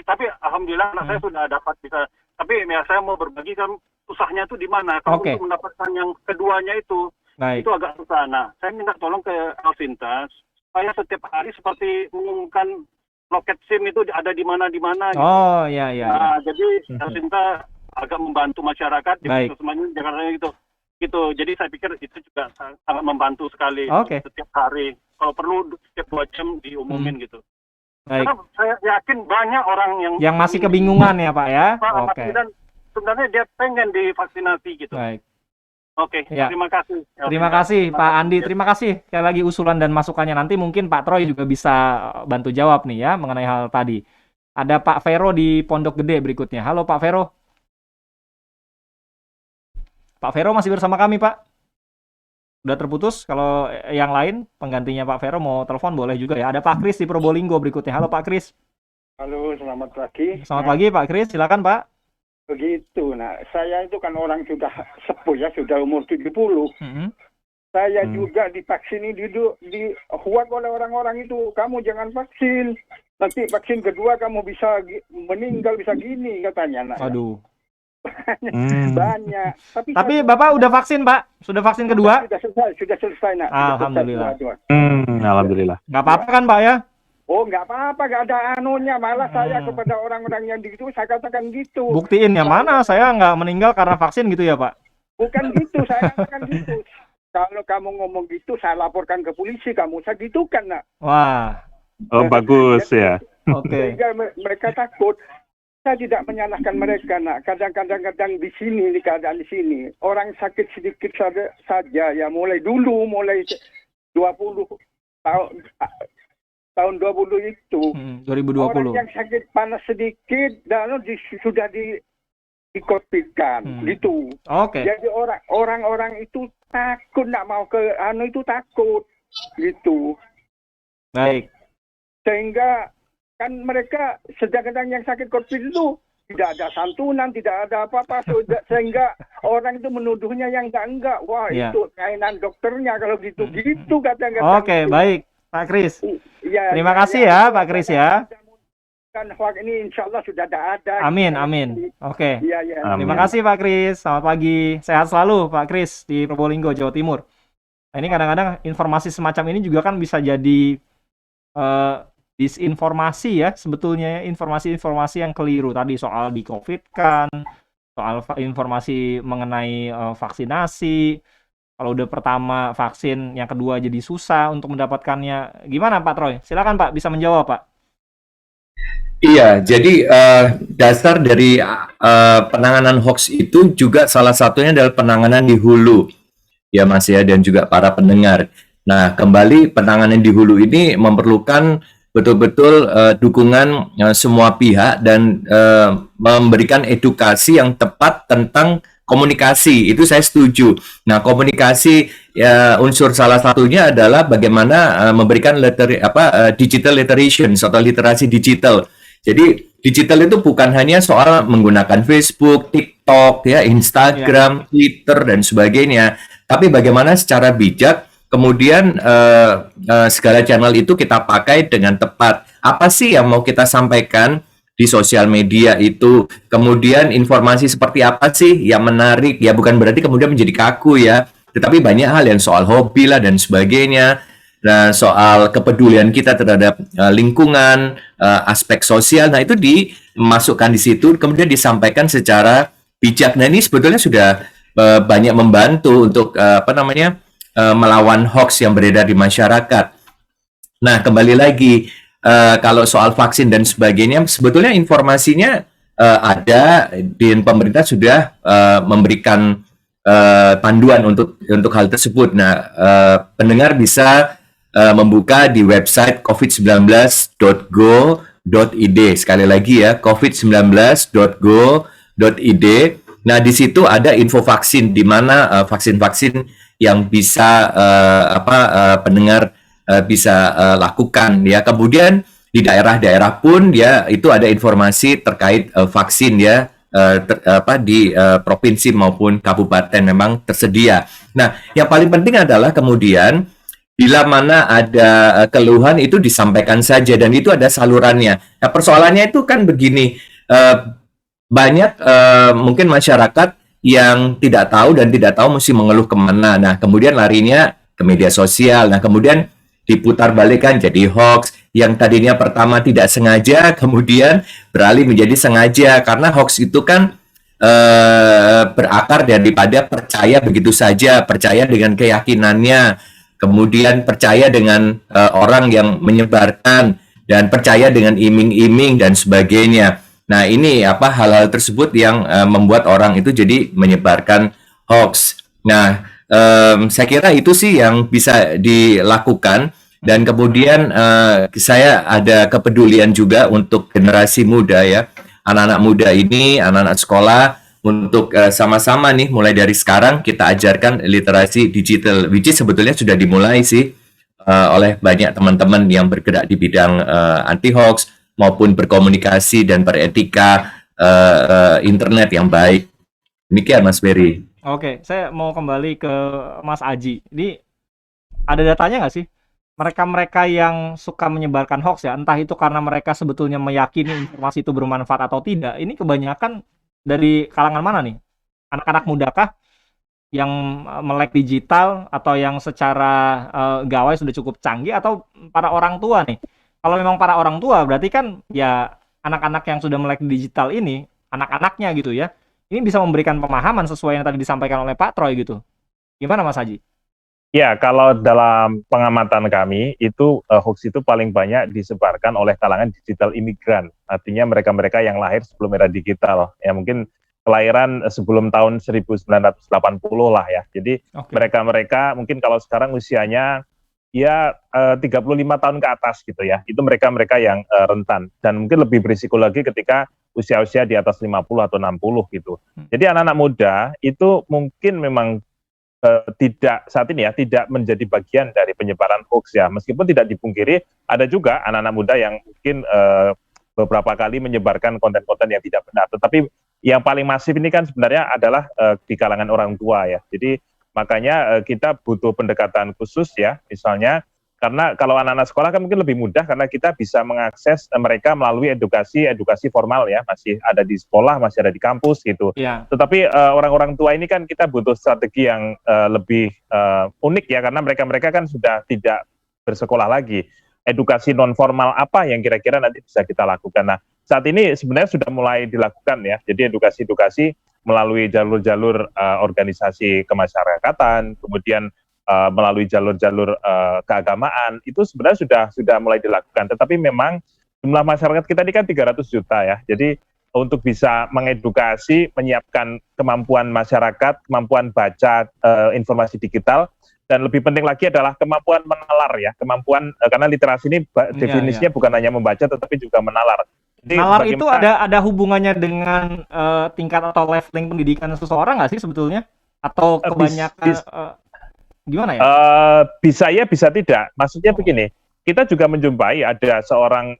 tapi alhamdulillah anak saya sudah dapat bisa. Tapi ya saya mau berbagi kan susahnya itu di mana. Kalau untuk mendapatkan yang keduanya itu agak susah. Nah, saya minta tolong ke Elsinta supaya setiap hari seperti mengumumkan loket SIM itu ada di mana. Gitu. Oh iya. Nah, jadi Elsinta agak membantu masyarakat di semuanya Jakarta gitu. Jadi saya pikir itu juga sangat membantu sekali setiap hari. Kalau perlu setiap 2 jam diumumin gitu. Karena saya yakin banyak orang yang masih kebingungan ya Pak ya. Dan sebenarnya dia pengen divaksinasi gitu. Oke, ya. Terima kasih. Terima kasih Pak Andi. Terima kasih sekali lagi usulan dan masukannya. Nanti mungkin Pak Troy juga bisa bantu jawab nih ya mengenai hal tadi. Ada Pak Vero di Pondok Gede berikutnya. Halo Pak Vero. Pak Vero masih bersama kami, Pak? Udah terputus. Kalau yang lain, penggantinya Pak Vero mau telepon boleh juga ya. Ada Pak Kris di Probolinggo berikutnya. Halo Pak Kris. Halo, selamat pagi. Selamat pagi Pak Kris, silakan Pak. Begitu, nah saya itu kan orang sudah sepuh ya, sudah umur 70. Saya juga divaksin ini dihuat oleh orang-orang itu. Kamu jangan vaksin. Nanti vaksin kedua kamu bisa meninggal, bisa gini katanya. Nah, aduh. Banyak. Tapi Bapak udah vaksin, Pak? Sudah vaksin kedua? Sudah selesai, nak. Alhamdulillah. Alhamdulillah. Nggak apa-apa kan, Pak ya? Oh, nggak apa-apa, nggak ada anunya. Malah saya kepada orang-orang yang gitu, saya katakan gitu. Buktiin yang mana? Saya nggak meninggal karena vaksin gitu ya, Pak? Bukan gitu, saya katakan gitu. Kalau kamu ngomong gitu, saya laporkan ke polisi. Kamu saya gitukan, nak. Wah. Oh, bagus ya. Oke. Sehingga mereka takut. Saya tidak menyalahkan mereka, nak. Kadang-kadang di sini, di keadaan di sini, orang sakit sedikit saja, ya mulai 20 tahun 20 itu. 2020. Orang yang sakit panas sedikit, dan sudah di-COVID-kan, gitu. Oke. Jadi orang-orang itu takut, nak mau ke itu takut, gitu. Baik. Sehingga kan mereka sedang-sedang yang sakit COVID itu tidak ada santunan, tidak ada apa-apa, sehingga orang itu menuduhnya yang enggak. Wah, itu kainan dokternya kalau gitu kadang-kadang. Oke, baik, Pak Kris. Terima kasih ya, Pak Kris ya. Kan hoax ini insya Allah sudah ada. Amin. Oke. Iya. Terima kasih Pak Kris. Selamat pagi. Sehat selalu Pak Kris di Probolinggo, Jawa Timur. Nah, ini kadang-kadang informasi semacam ini juga kan bisa jadi disinformasi ya sebetulnya, informasi-informasi yang keliru tadi soal di-COVID-kan, soal informasi mengenai vaksinasi. Kalau udah pertama vaksin, yang kedua jadi susah untuk mendapatkannya. Gimana Pak Troy? Silakan Pak, bisa menjawab Pak. Iya, jadi dasar dari penanganan hoax itu juga salah satunya adalah penanganan di hulu, ya Mas ya, dan juga para pendengar. Nah, kembali penanganan di hulu ini memerlukan betul-betul dukungan semua pihak dan memberikan edukasi yang tepat tentang komunikasi. Itu saya setuju. Nah, komunikasi ya, unsur salah satunya adalah bagaimana memberikan digital literacy atau literasi digital. Jadi digital itu bukan hanya soal menggunakan Facebook, TikTok, ya, Instagram, Twitter dan sebagainya, tapi bagaimana secara bijak kemudian segala channel itu kita pakai dengan tepat. Apa sih yang mau kita sampaikan di sosial media itu? Kemudian informasi seperti apa sih yang menarik? Ya bukan berarti kemudian menjadi kaku ya, tetapi banyak hal yang soal hobi lah dan sebagainya. Nah, soal kepedulian kita terhadap lingkungan, aspek sosial, nah itu dimasukkan di situ, kemudian disampaikan secara bijak. Nah, ini sebetulnya sudah banyak membantu untuk melawan hoax yang beredar di masyarakat. Nah, kembali lagi kalau soal vaksin dan sebagainya, sebetulnya informasinya ada, dan pemerintah sudah memberikan panduan untuk hal tersebut. Nah, pendengar bisa membuka di website covid19.go.id. Sekali lagi ya, covid19.go.id. Nah, di situ ada info vaksin, di mana vaksin-vaksin yang bisa pendengar bisa lakukan ya. Kemudian di daerah-daerah pun ya itu ada informasi terkait vaksin ya, di provinsi maupun kabupaten memang tersedia. Nah, yang paling penting adalah kemudian bila mana ada keluhan itu disampaikan saja, dan itu ada salurannya. Nah, persoalannya itu kan begini, banyak mungkin masyarakat yang tidak tahu dan tidak tahu mesti mengeluh kemana. Nah, kemudian larinya ke media sosial. Nah, kemudian diputar balikan jadi hoax. Yang tadinya pertama tidak sengaja, kemudian beralih menjadi sengaja. Karena hoax itu kan berakar daripada percaya begitu saja, percaya dengan keyakinannya, kemudian percaya dengan orang yang menyebarkan, dan percaya dengan iming-iming dan sebagainya. Nah, ini hal-hal tersebut yang membuat orang itu jadi menyebarkan hoax. Nah, saya kira itu sih yang bisa dilakukan, dan kemudian saya ada kepedulian juga untuk generasi muda ya, anak-anak muda ini, anak-anak sekolah, untuk sama-sama nih mulai dari sekarang kita ajarkan literasi digital, which is sebetulnya sudah dimulai sih oleh banyak teman-teman yang bergerak di bidang anti hoax maupun berkomunikasi dan beretika internet yang baik. Demikian Mas Berry. Oke, saya mau kembali ke Mas Aji. Ini ada datanya nggak sih? Mereka-mereka yang suka menyebarkan hoax ya, entah itu karena mereka sebetulnya meyakini informasi itu bermanfaat atau tidak, ini kebanyakan dari kalangan mana nih? Anak-anak mudakah yang melek digital, atau yang secara gawai sudah cukup canggih, atau para orang tua nih? Kalau memang para orang tua, berarti kan ya anak-anak yang sudah melek digital ini, anak-anaknya gitu ya, ini bisa memberikan pemahaman sesuai yang tadi disampaikan oleh Pak Troy gitu. Gimana Mas Haji? Ya, kalau dalam pengamatan kami, itu hoax itu paling banyak disebarkan oleh kalangan digital imigran. Artinya mereka-mereka yang lahir sebelum era digital. Ya mungkin kelahiran sebelum tahun 1980 lah ya. Jadi mereka-mereka mungkin kalau sekarang usianya ya 35 tahun ke atas gitu ya. Itu mereka-mereka yang rentan. Dan mungkin lebih berisiko lagi ketika usia-usia di atas 50 atau 60 gitu. Jadi anak-anak muda itu mungkin memang tidak saat ini ya, tidak menjadi bagian dari penyebaran hoax ya. Meskipun tidak dipungkiri ada juga anak-anak muda yang mungkin beberapa kali menyebarkan konten-konten yang tidak benar. Tetapi yang paling masif ini kan sebenarnya adalah di kalangan orang tua ya. Jadi makanya kita butuh pendekatan khusus ya. Misalnya Karena kalau anak-anak sekolah kan mungkin lebih mudah karena kita bisa mengakses mereka melalui edukasi formal ya, masih ada di sekolah, masih ada di kampus gitu. Ya. Tetapi orang-orang tua ini kan kita butuh strategi yang lebih unik ya, karena mereka kan sudah tidak bersekolah lagi. Edukasi non formal apa yang kira-kira nanti bisa kita lakukan? Nah, saat ini sebenarnya sudah mulai dilakukan ya. Jadi edukasi melalui jalur-jalur organisasi kemasyarakatan, kemudian melalui jalur-jalur keagamaan, itu sebenarnya sudah mulai dilakukan. Tetapi memang jumlah masyarakat kita ini kan 300 juta ya. Jadi untuk bisa mengedukasi, menyiapkan kemampuan masyarakat, kemampuan baca informasi digital, dan lebih penting lagi adalah kemampuan menalar ya, kemampuan karena literasi ini definisinya bukan hanya membaca tetapi juga menalar. Jadi nalar itu ada hubungannya dengan tingkat atau leveling pendidikan seseorang nggak sih sebetulnya? Atau kebanyakan gimana ya? Bisa ya, bisa tidak. Maksudnya begini, kita juga menjumpai ada seorang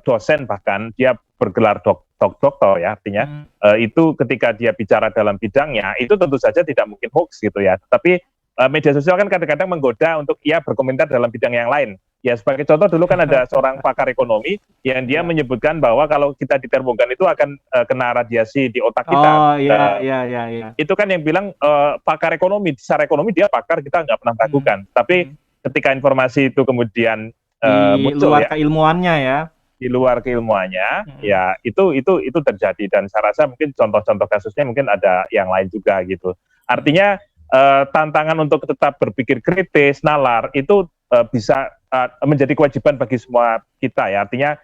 dosen bahkan dia bergelar doktor ya, artinya itu ketika dia bicara dalam bidangnya itu tentu saja tidak mungkin hoax gitu ya. Tapi media sosial kan kadang-kadang menggoda untuk ia berkomentar dalam bidang yang lain. Ya sebagai contoh dulu kan ada seorang pakar ekonomi yang dia menyebutkan bahwa kalau kita ditermongkan itu akan kena radiasi di otak kita. Oh iya. Itu kan yang bilang pakar ekonomi, secara ekonomi dia pakar, kita nggak pernah ragukan. Tapi ketika informasi itu kemudian di luar keilmuannya ya. Di luar keilmuannya, ya itu terjadi, dan saya rasa mungkin contoh-contoh kasusnya mungkin ada yang lain juga gitu. Artinya tantangan untuk tetap berpikir kritis, nalar itu bisa menjadi kewajiban bagi semua kita ya. Artinya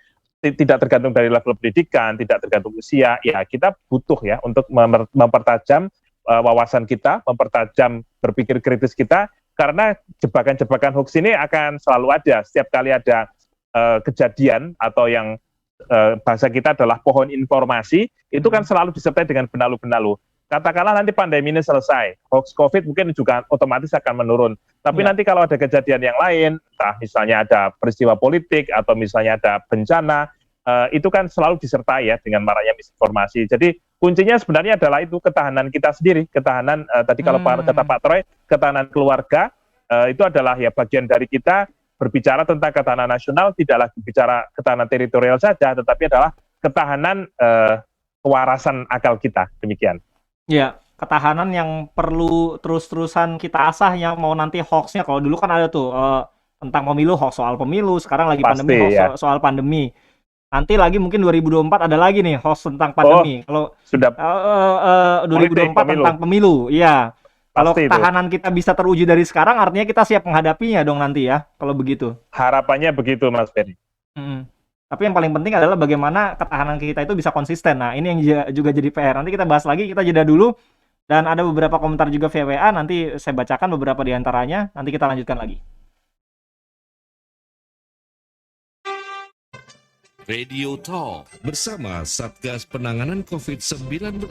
tidak tergantung dari level pendidikan, tidak tergantung usia. Ya kita butuh ya untuk mempertajam wawasan kita, mempertajam berpikir kritis kita, karena jebakan-jebakan hoax ini akan selalu ada. Setiap kali ada kejadian atau yang bahasa kita adalah pohon informasi, itu kan selalu disertai dengan benalu-benalu. Katakanlah nanti pandemi ini selesai, hoax COVID mungkin juga otomatis akan menurun. Tapi nanti kalau ada kejadian yang lain, entah misalnya ada peristiwa politik atau misalnya ada bencana, itu kan selalu disertai ya dengan maraknya misinformasi. Jadi kuncinya sebenarnya adalah itu ketahanan kita sendiri, ketahanan tadi kalau kata Pak Troy, ketahanan keluarga, itu adalah ya bagian dari kita berbicara tentang ketahanan nasional, tidak lagi bicara ketahanan teritorial saja, tetapi adalah ketahanan kewarasan akal kita, demikian. Ya, ketahanan yang perlu terus-terusan kita asah yang mau nanti hoaxnya. Kalau dulu kan ada tuh tentang pemilu, hoax soal pemilu, sekarang lagi pandemi, hoax ya. Soal pandemi. Nanti lagi mungkin 2024 ada lagi nih hoax tentang pandemi. Kalau sudah 2024 tentang pemilu, iya. Kalau ketahanan kita bisa teruji dari sekarang, artinya kita siap menghadapinya dong nanti ya, kalau begitu. Harapannya begitu, Mas Ferry. Tapi yang paling penting adalah bagaimana ketahanan kita itu bisa konsisten. Nah, ini yang juga jadi PR. Nanti kita bahas lagi, kita jeda dulu. Dan ada beberapa komentar juga via WA, nanti saya bacakan beberapa di antaranya, nanti kita lanjutkan lagi. Radio Talk bersama Satgas Penanganan COVID-19.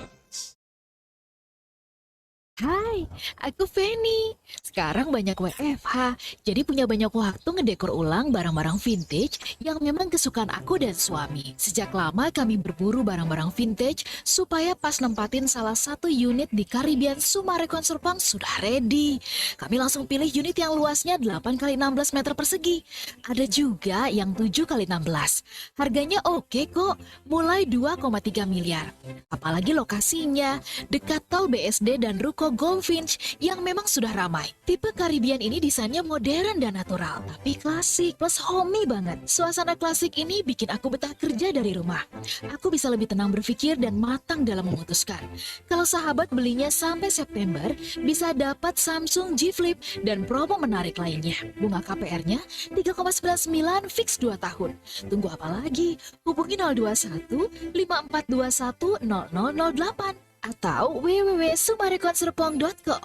Hai, aku Feni. Sekarang banyak WFH, jadi punya banyak waktu ngedekor ulang barang-barang vintage yang memang kesukaan aku dan suami. Sejak lama kami berburu barang-barang vintage supaya pas nempatin salah satu unit di Caribbean Sumarekon Serpong sudah ready. Kami langsung pilih unit yang luasnya 8x16 meter persegi. Ada juga yang 7x16. Harganya oke kok, mulai 2,3 miliar. Apalagi lokasinya, dekat tol BSD dan Ruko Goldfinch yang memang sudah ramai. Tipe Caribbean ini desainnya modern dan natural, tapi klasik plus homey banget. Suasana klasik ini bikin aku betah kerja dari rumah. Aku bisa lebih tenang berpikir dan matang dalam memutuskan. Kalau sahabat belinya sampai September, bisa dapat Samsung G Flip dan promo menarik lainnya. Bunga KPR-nya 3,99 fix 2 tahun. Tunggu apa lagi? Hubungi 021 5421 0008. Atau www.sumarekonserpong.com.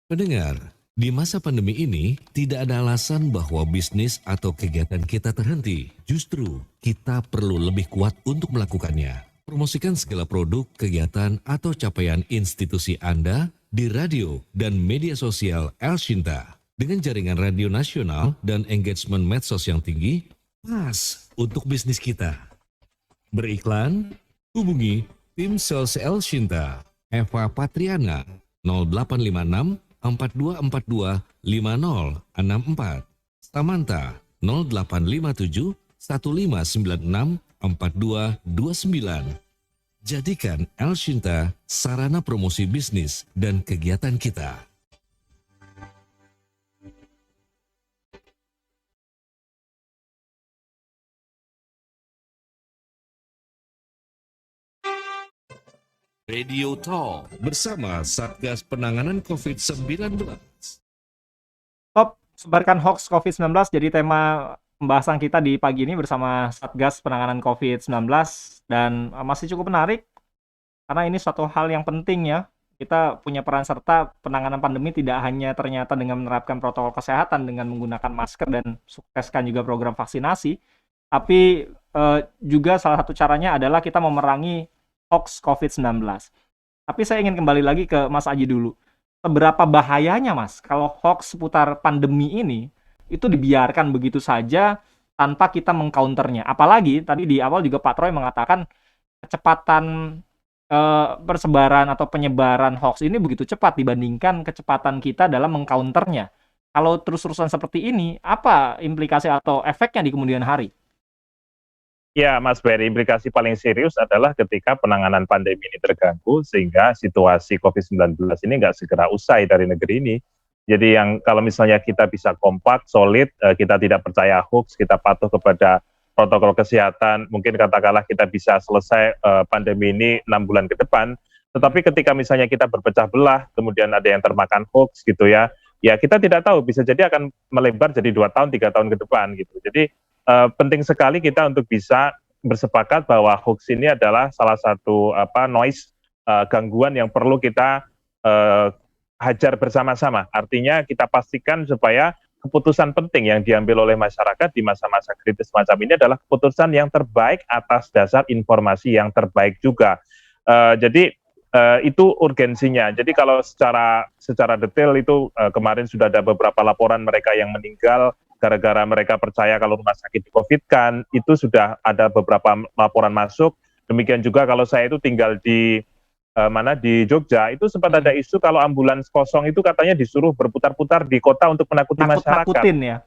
Pendengar, di masa pandemi ini tidak ada alasan bahwa bisnis atau kegiatan kita terhenti. Justru kita perlu lebih kuat untuk melakukannya. Promosikan segala produk, kegiatan, atau capaian institusi Anda di radio dan media sosial El Shinta. Dengan jaringan radio nasional dan engagement medsos yang tinggi, pas untuk bisnis kita. Beriklan, hubungi Tim Sales El Shinta, Eva Patriana, 0856 4242 5064. Samantha, 0857 1596 4229. Jadikan El Shinta sarana promosi bisnis dan kegiatan kita. Radio Talk bersama Satgas Penanganan COVID-19. Top, sebarkan hoax COVID-19 jadi tema pembahasan kita di pagi ini bersama Satgas Penanganan COVID-19, dan masih cukup menarik karena ini suatu hal yang penting ya. Kita punya peran serta penanganan pandemi tidak hanya ternyata dengan menerapkan protokol kesehatan dengan menggunakan masker dan sukseskan juga program vaksinasi, tapi juga salah satu caranya adalah kita memerangi hoax COVID-19. Tapi saya ingin kembali lagi ke Mas Aji dulu. Seberapa bahayanya, Mas, kalau hoax seputar pandemi ini itu dibiarkan begitu saja tanpa kita mengcounternya? Apalagi tadi di awal juga Pak Troy mengatakan kecepatan persebaran atau penyebaran hoax ini begitu cepat dibandingkan kecepatan kita dalam mengcounternya. Kalau terus-terusan seperti ini, apa implikasi atau efeknya di kemudian hari? Ya, Mas Ferry, implikasi paling serius adalah ketika penanganan pandemi ini terganggu sehingga situasi COVID-19 ini nggak segera usai dari negeri ini. Jadi yang kalau misalnya kita bisa kompak, solid, kita tidak percaya hoax, kita patuh kepada protokol kesehatan, mungkin katakanlah kita bisa selesai pandemi ini 6 bulan ke depan. Tetapi ketika misalnya kita berpecah belah, kemudian ada yang termakan hoax gitu ya, ya kita tidak tahu, bisa jadi akan melebar jadi 2 tahun, 3 tahun ke depan gitu. Jadi penting sekali kita untuk bisa bersepakat bahwa hoax ini adalah salah satu noise, gangguan yang perlu kita hajar bersama-sama. Artinya kita pastikan supaya keputusan penting yang diambil oleh masyarakat di masa-masa kritis semacam ini adalah keputusan yang terbaik atas dasar informasi yang terbaik juga. Jadi itu urgensinya. Jadi kalau secara detail itu kemarin sudah ada beberapa laporan mereka yang meninggal gara-gara mereka percaya kalau rumah sakit di-COVID-kan, itu sudah ada beberapa laporan masuk. Demikian juga kalau saya itu tinggal di di Jogja, itu sempat ada isu kalau ambulans kosong itu katanya disuruh berputar-putar di kota untuk menakuti masyarakat. Ya.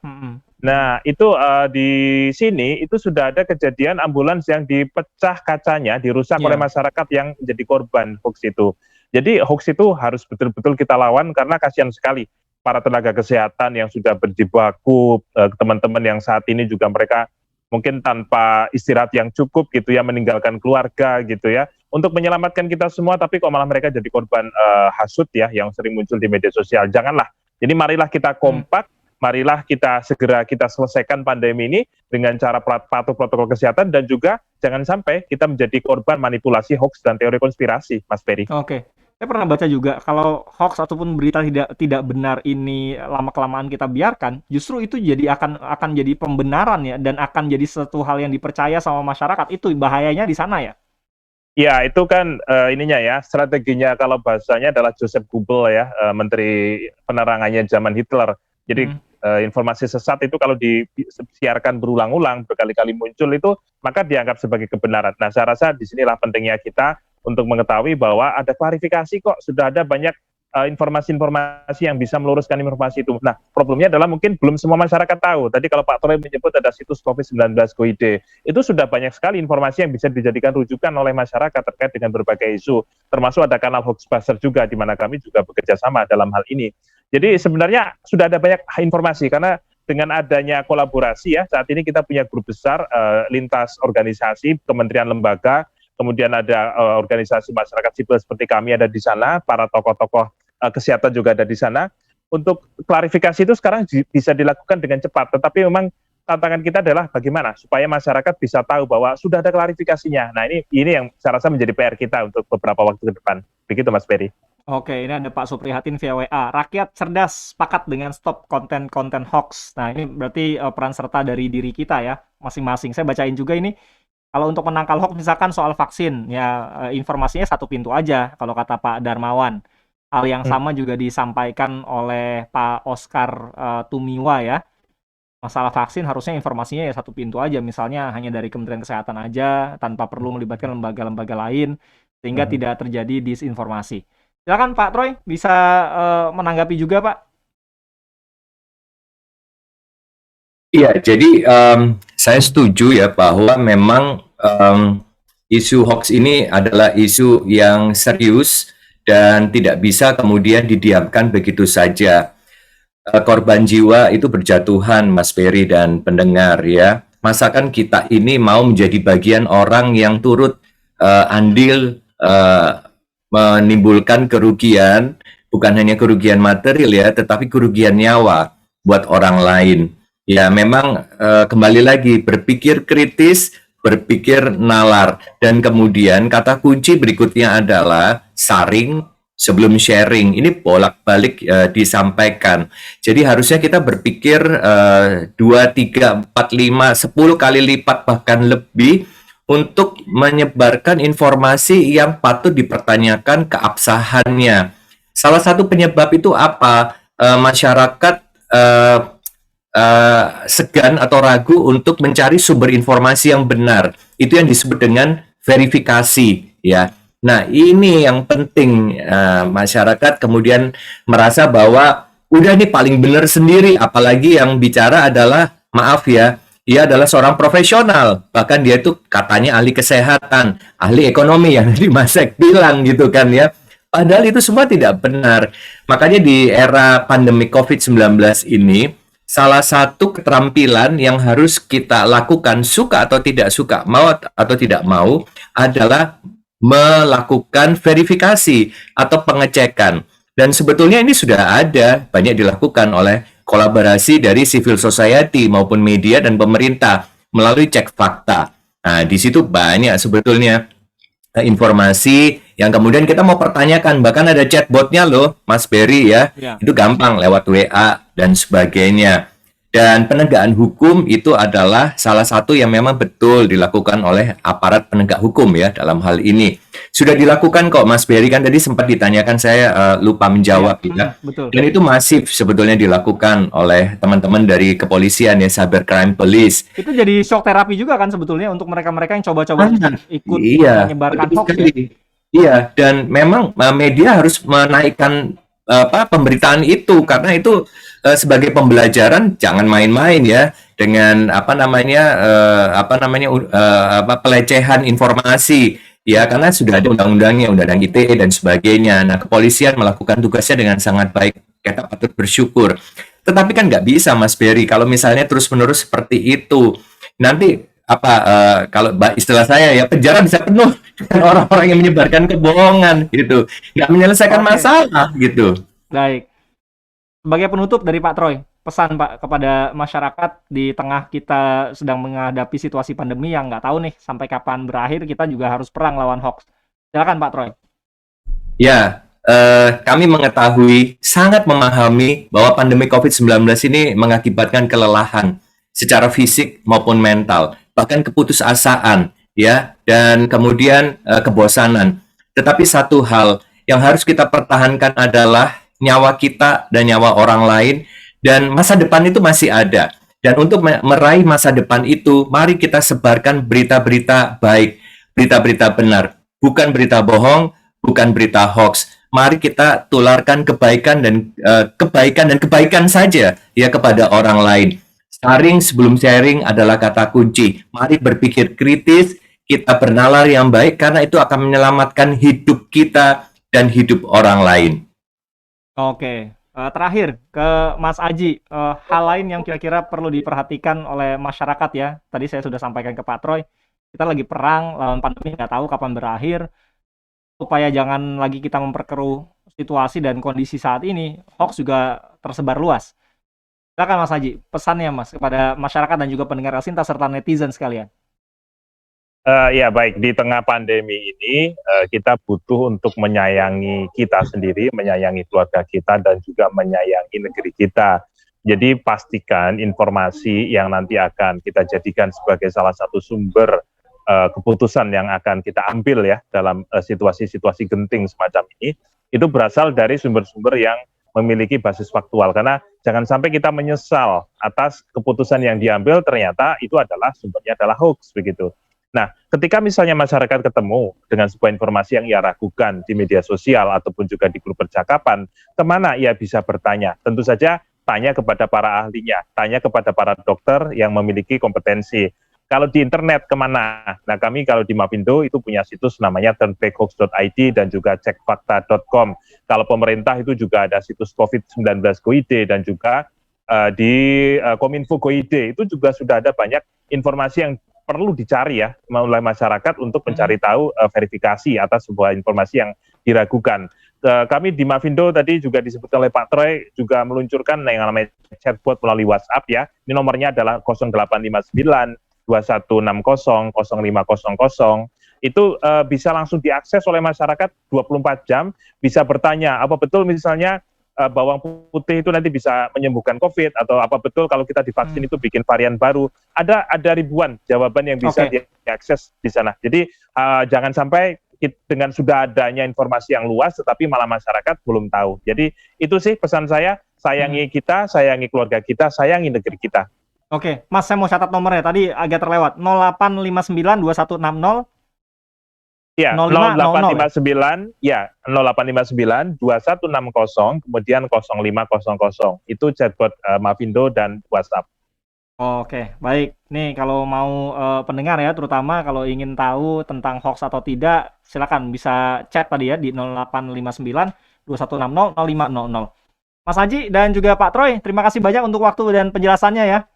Nah, itu di sini itu sudah ada kejadian ambulans yang dipecah kacanya, dirusak oleh masyarakat yang menjadi korban hoax itu. Jadi hoax itu harus betul-betul kita lawan karena kasihan sekali para tenaga kesehatan yang sudah berjibaku, teman-teman yang saat ini juga mereka mungkin tanpa istirahat yang cukup gitu ya, meninggalkan keluarga gitu ya, untuk menyelamatkan kita semua, tapi kok malah mereka jadi korban hasut ya, yang sering muncul di media sosial. Janganlah. Jadi marilah kita kompak, marilah kita segera kita selesaikan pandemi ini dengan cara patuh protokol kesehatan, dan juga jangan sampai kita menjadi korban manipulasi hoax dan teori konspirasi, Mas Ferry. Oke. Saya pernah baca juga kalau hoax ataupun berita tidak benar ini lama-kelamaan kita biarkan, justru itu jadi akan jadi pembenaran ya, dan akan jadi satu hal yang dipercaya sama masyarakat. Itu bahayanya di sana ya. Ya, itu kan ininya ya, strateginya kalau bahasanya adalah Joseph Goebbels ya, menteri penerangannya zaman Hitler. Jadi informasi sesat itu kalau disiarkan berulang-ulang, berkali-kali muncul itu, maka dianggap sebagai kebenaran. Nah, saya rasa disinilah pentingnya kita untuk mengetahui bahwa ada klarifikasi kok, sudah ada banyak informasi-informasi yang bisa meluruskan informasi itu. Nah, problemnya adalah mungkin belum semua masyarakat tahu. Tadi kalau Pak Troy menyebut ada situs COVID-19 Go.id, itu sudah banyak sekali informasi yang bisa dijadikan rujukan oleh masyarakat terkait dengan berbagai isu. Termasuk ada kanal Hoaxbuster juga, di mana kami juga bekerja sama dalam hal ini. Jadi sebenarnya sudah ada banyak informasi, karena dengan adanya kolaborasi ya, saat ini kita punya grup besar lintas organisasi, kementerian, lembaga, kemudian ada organisasi masyarakat sipil seperti kami ada di sana, para tokoh-tokoh kesehatan juga ada di sana. Untuk klarifikasi itu sekarang bisa dilakukan dengan cepat, tetapi memang tantangan kita adalah bagaimana supaya masyarakat bisa tahu bahwa sudah ada klarifikasinya. Nah, ini yang saya rasa menjadi PR kita untuk beberapa waktu ke depan. Begitu, Mas Ferry. Oke, ini ada Pak Suprihatin via WA. Rakyat cerdas sepakat dengan stop konten-konten hoax. Nah, ini berarti peran serta dari diri kita ya, masing-masing. Saya bacain juga ini. Kalau untuk menangkal hoax misalkan soal vaksin, ya informasinya satu pintu aja kalau kata Pak Darmawan. Hal yang sama juga disampaikan oleh Pak Oscar Tumiwa ya. Masalah vaksin harusnya informasinya ya satu pintu aja, misalnya hanya dari Kementerian Kesehatan aja, tanpa perlu melibatkan lembaga-lembaga lain. sehingga tidak terjadi disinformasi. Silakan Pak Troy, bisa menanggapi juga Pak. Iya, jadi saya setuju ya bahwa memang isu hoax ini adalah isu yang serius dan tidak bisa kemudian didiamkan begitu saja. Korban jiwa itu berjatuhan, Mas Ferry dan pendengar ya. Masakan kita ini mau menjadi bagian orang yang turut andil menimbulkan kerugian, bukan hanya kerugian material ya, tetapi kerugian nyawa buat orang lain. Ya memang kembali lagi berpikir kritis, berpikir nalar, dan kemudian kata kunci berikutnya adalah saring sebelum sharing. Ini bolak-balik disampaikan. Jadi harusnya kita berpikir 2, 3, 4, 5, 10 kali lipat bahkan lebih untuk menyebarkan informasi yang patut dipertanyakan keabsahannya. Salah satu penyebab itu apa? Masyarakat segan atau ragu untuk mencari sumber informasi yang benar. Itu yang disebut dengan verifikasi, ya. Nah, ini yang penting. Masyarakat kemudian merasa bahwa udah ini paling benar sendiri, apalagi yang bicara adalah, maaf ya, dia adalah seorang profesional. Bahkan dia itu katanya ahli kesehatan, ahli ekonomi yang tadi Mas Ek bilang gitu kan ya. Padahal itu semua tidak benar. Makanya di era pandemi COVID-19 ini, salah satu keterampilan yang harus kita lakukan, suka atau tidak suka, mau atau tidak mau, adalah melakukan verifikasi atau pengecekan. Dan sebetulnya ini sudah ada, banyak dilakukan oleh kolaborasi dari civil society maupun media dan pemerintah melalui cek fakta. Nah, di situ banyak sebetulnya informasi yang kemudian kita mau pertanyakan, bahkan ada chatbotnya loh, Mas Berry ya. Itu gampang lewat WA dan sebagainya. Dan penegakan hukum itu adalah salah satu yang memang betul dilakukan oleh aparat penegak hukum ya dalam hal ini. Sudah dilakukan kok, Mas Berry, kan tadi sempat ditanyakan, saya lupa menjawab ya. Betul. Dan itu masif sebetulnya dilakukan oleh teman-teman dari kepolisian ya, Cybercrime Police. Itu jadi shock terapi juga kan sebetulnya untuk mereka-mereka yang coba-coba ikut menyebarkan hoax ya? Iya, dan memang media harus menaikkan pemberitaan itu, karena itu sebagai pembelajaran jangan main-main ya dengan pelecehan informasi ya, karena sudah ada undang-undangnya, undang-undang ITE dan sebagainya. Nah, kepolisian melakukan tugasnya dengan sangat baik, kita patut bersyukur. Tetapi kan nggak bisa, Mas Berry, kalau misalnya terus-menerus seperti itu, nanti kalau istilah saya ya, penjara bisa penuh dengan orang-orang yang menyebarkan kebohongan gitu, nggak menyelesaikan masalah gitu. Baik. Sebagai penutup dari Pak Troy, pesan Pak kepada masyarakat di tengah kita sedang menghadapi situasi pandemi yang nggak tahu nih sampai kapan berakhir, kita juga harus perang lawan hoax. Silakan Pak Troy. Ya, kami mengetahui, sangat memahami bahwa pandemi COVID-19 ini mengakibatkan kelelahan secara fisik maupun mental, bahkan keputusasaan ya, dan kemudian kebosanan. Tetapi satu hal yang harus kita pertahankan adalah nyawa kita dan nyawa orang lain, dan masa depan itu masih ada. Dan untuk meraih masa depan itu, mari kita sebarkan berita-berita baik, berita-berita benar, bukan berita bohong, bukan berita hoax. Mari kita tularkan kebaikan dan kebaikan saja ya kepada orang lain. Saring sebelum sharing adalah kata kunci. Mari berpikir kritis, kita bernalar yang baik, karena itu akan menyelamatkan hidup kita dan hidup orang lain. Oke, terakhir ke Mas Aji, hal lain yang kira-kira perlu diperhatikan oleh masyarakat ya. Tadi saya sudah sampaikan ke Pak Troy, kita lagi perang lawan pandemi, nggak tahu kapan berakhir. Supaya jangan lagi kita memperkeruh situasi dan kondisi saat ini, hoax juga tersebar luas. Silakan Mas Aji, pesannya Mas kepada masyarakat dan juga pendengar Elsinta serta netizen sekalian. Ya baik, di tengah pandemi ini kita butuh untuk menyayangi kita sendiri, menyayangi keluarga kita, dan juga menyayangi negeri kita. Jadi pastikan informasi yang nanti akan kita jadikan sebagai salah satu sumber keputusan yang akan kita ambil ya dalam situasi-situasi genting semacam ini, itu berasal dari sumber-sumber yang memiliki basis faktual. Karena jangan sampai kita menyesal atas keputusan yang diambil, ternyata itu adalah sumbernya adalah hoax begitu. Nah, ketika misalnya masyarakat ketemu dengan sebuah informasi yang ia ragukan di media sosial ataupun juga di grup percakapan, kemana ia bisa bertanya? Tentu saja tanya kepada para ahlinya, tanya kepada para dokter yang memiliki kompetensi. Kalau di internet kemana? Nah, kami kalau di Mavindo itu punya situs namanya turnbackhoax.id dan juga cekfakta.com. Kalau pemerintah itu juga ada situs COVID-19 Go.id dan juga di Kominfo Go.id itu juga sudah ada banyak informasi yang perlu dicari ya oleh masyarakat untuk mencari tahu verifikasi atas sebuah informasi yang diragukan. Kami di Mavindo tadi juga disebutkan oleh Pak Troy juga meluncurkan yang namanya chatbot melalui WhatsApp ya. Ini nomornya adalah 0859 2160 0500. Itu bisa langsung diakses oleh masyarakat 24 jam, bisa bertanya apa betul misalnya bawang putih itu nanti bisa menyembuhkan COVID atau apa betul kalau kita divaksin itu bikin varian baru. Ada ribuan jawaban yang bisa diakses di sana. Jadi jangan sampai dengan sudah adanya informasi yang luas tetapi malah masyarakat belum tahu. Jadi itu sih pesan saya, sayangi kita, sayangi keluarga kita, sayangi negeri kita. Oke, Mas, saya mau catat nomornya. Tadi agak terlewat. 0859 2160 Ya, 0859 ya 0859 2160 kemudian 0500. Itu chatbot Mavindo dan WhatsApp. Oke, baik. Nih kalau mau pendengar ya, terutama kalau ingin tahu tentang hoax atau tidak, silakan bisa chat tadi ya di 0859 2160 0500. Mas Haji dan juga Pak Troy, terima kasih banyak untuk waktu dan penjelasannya ya.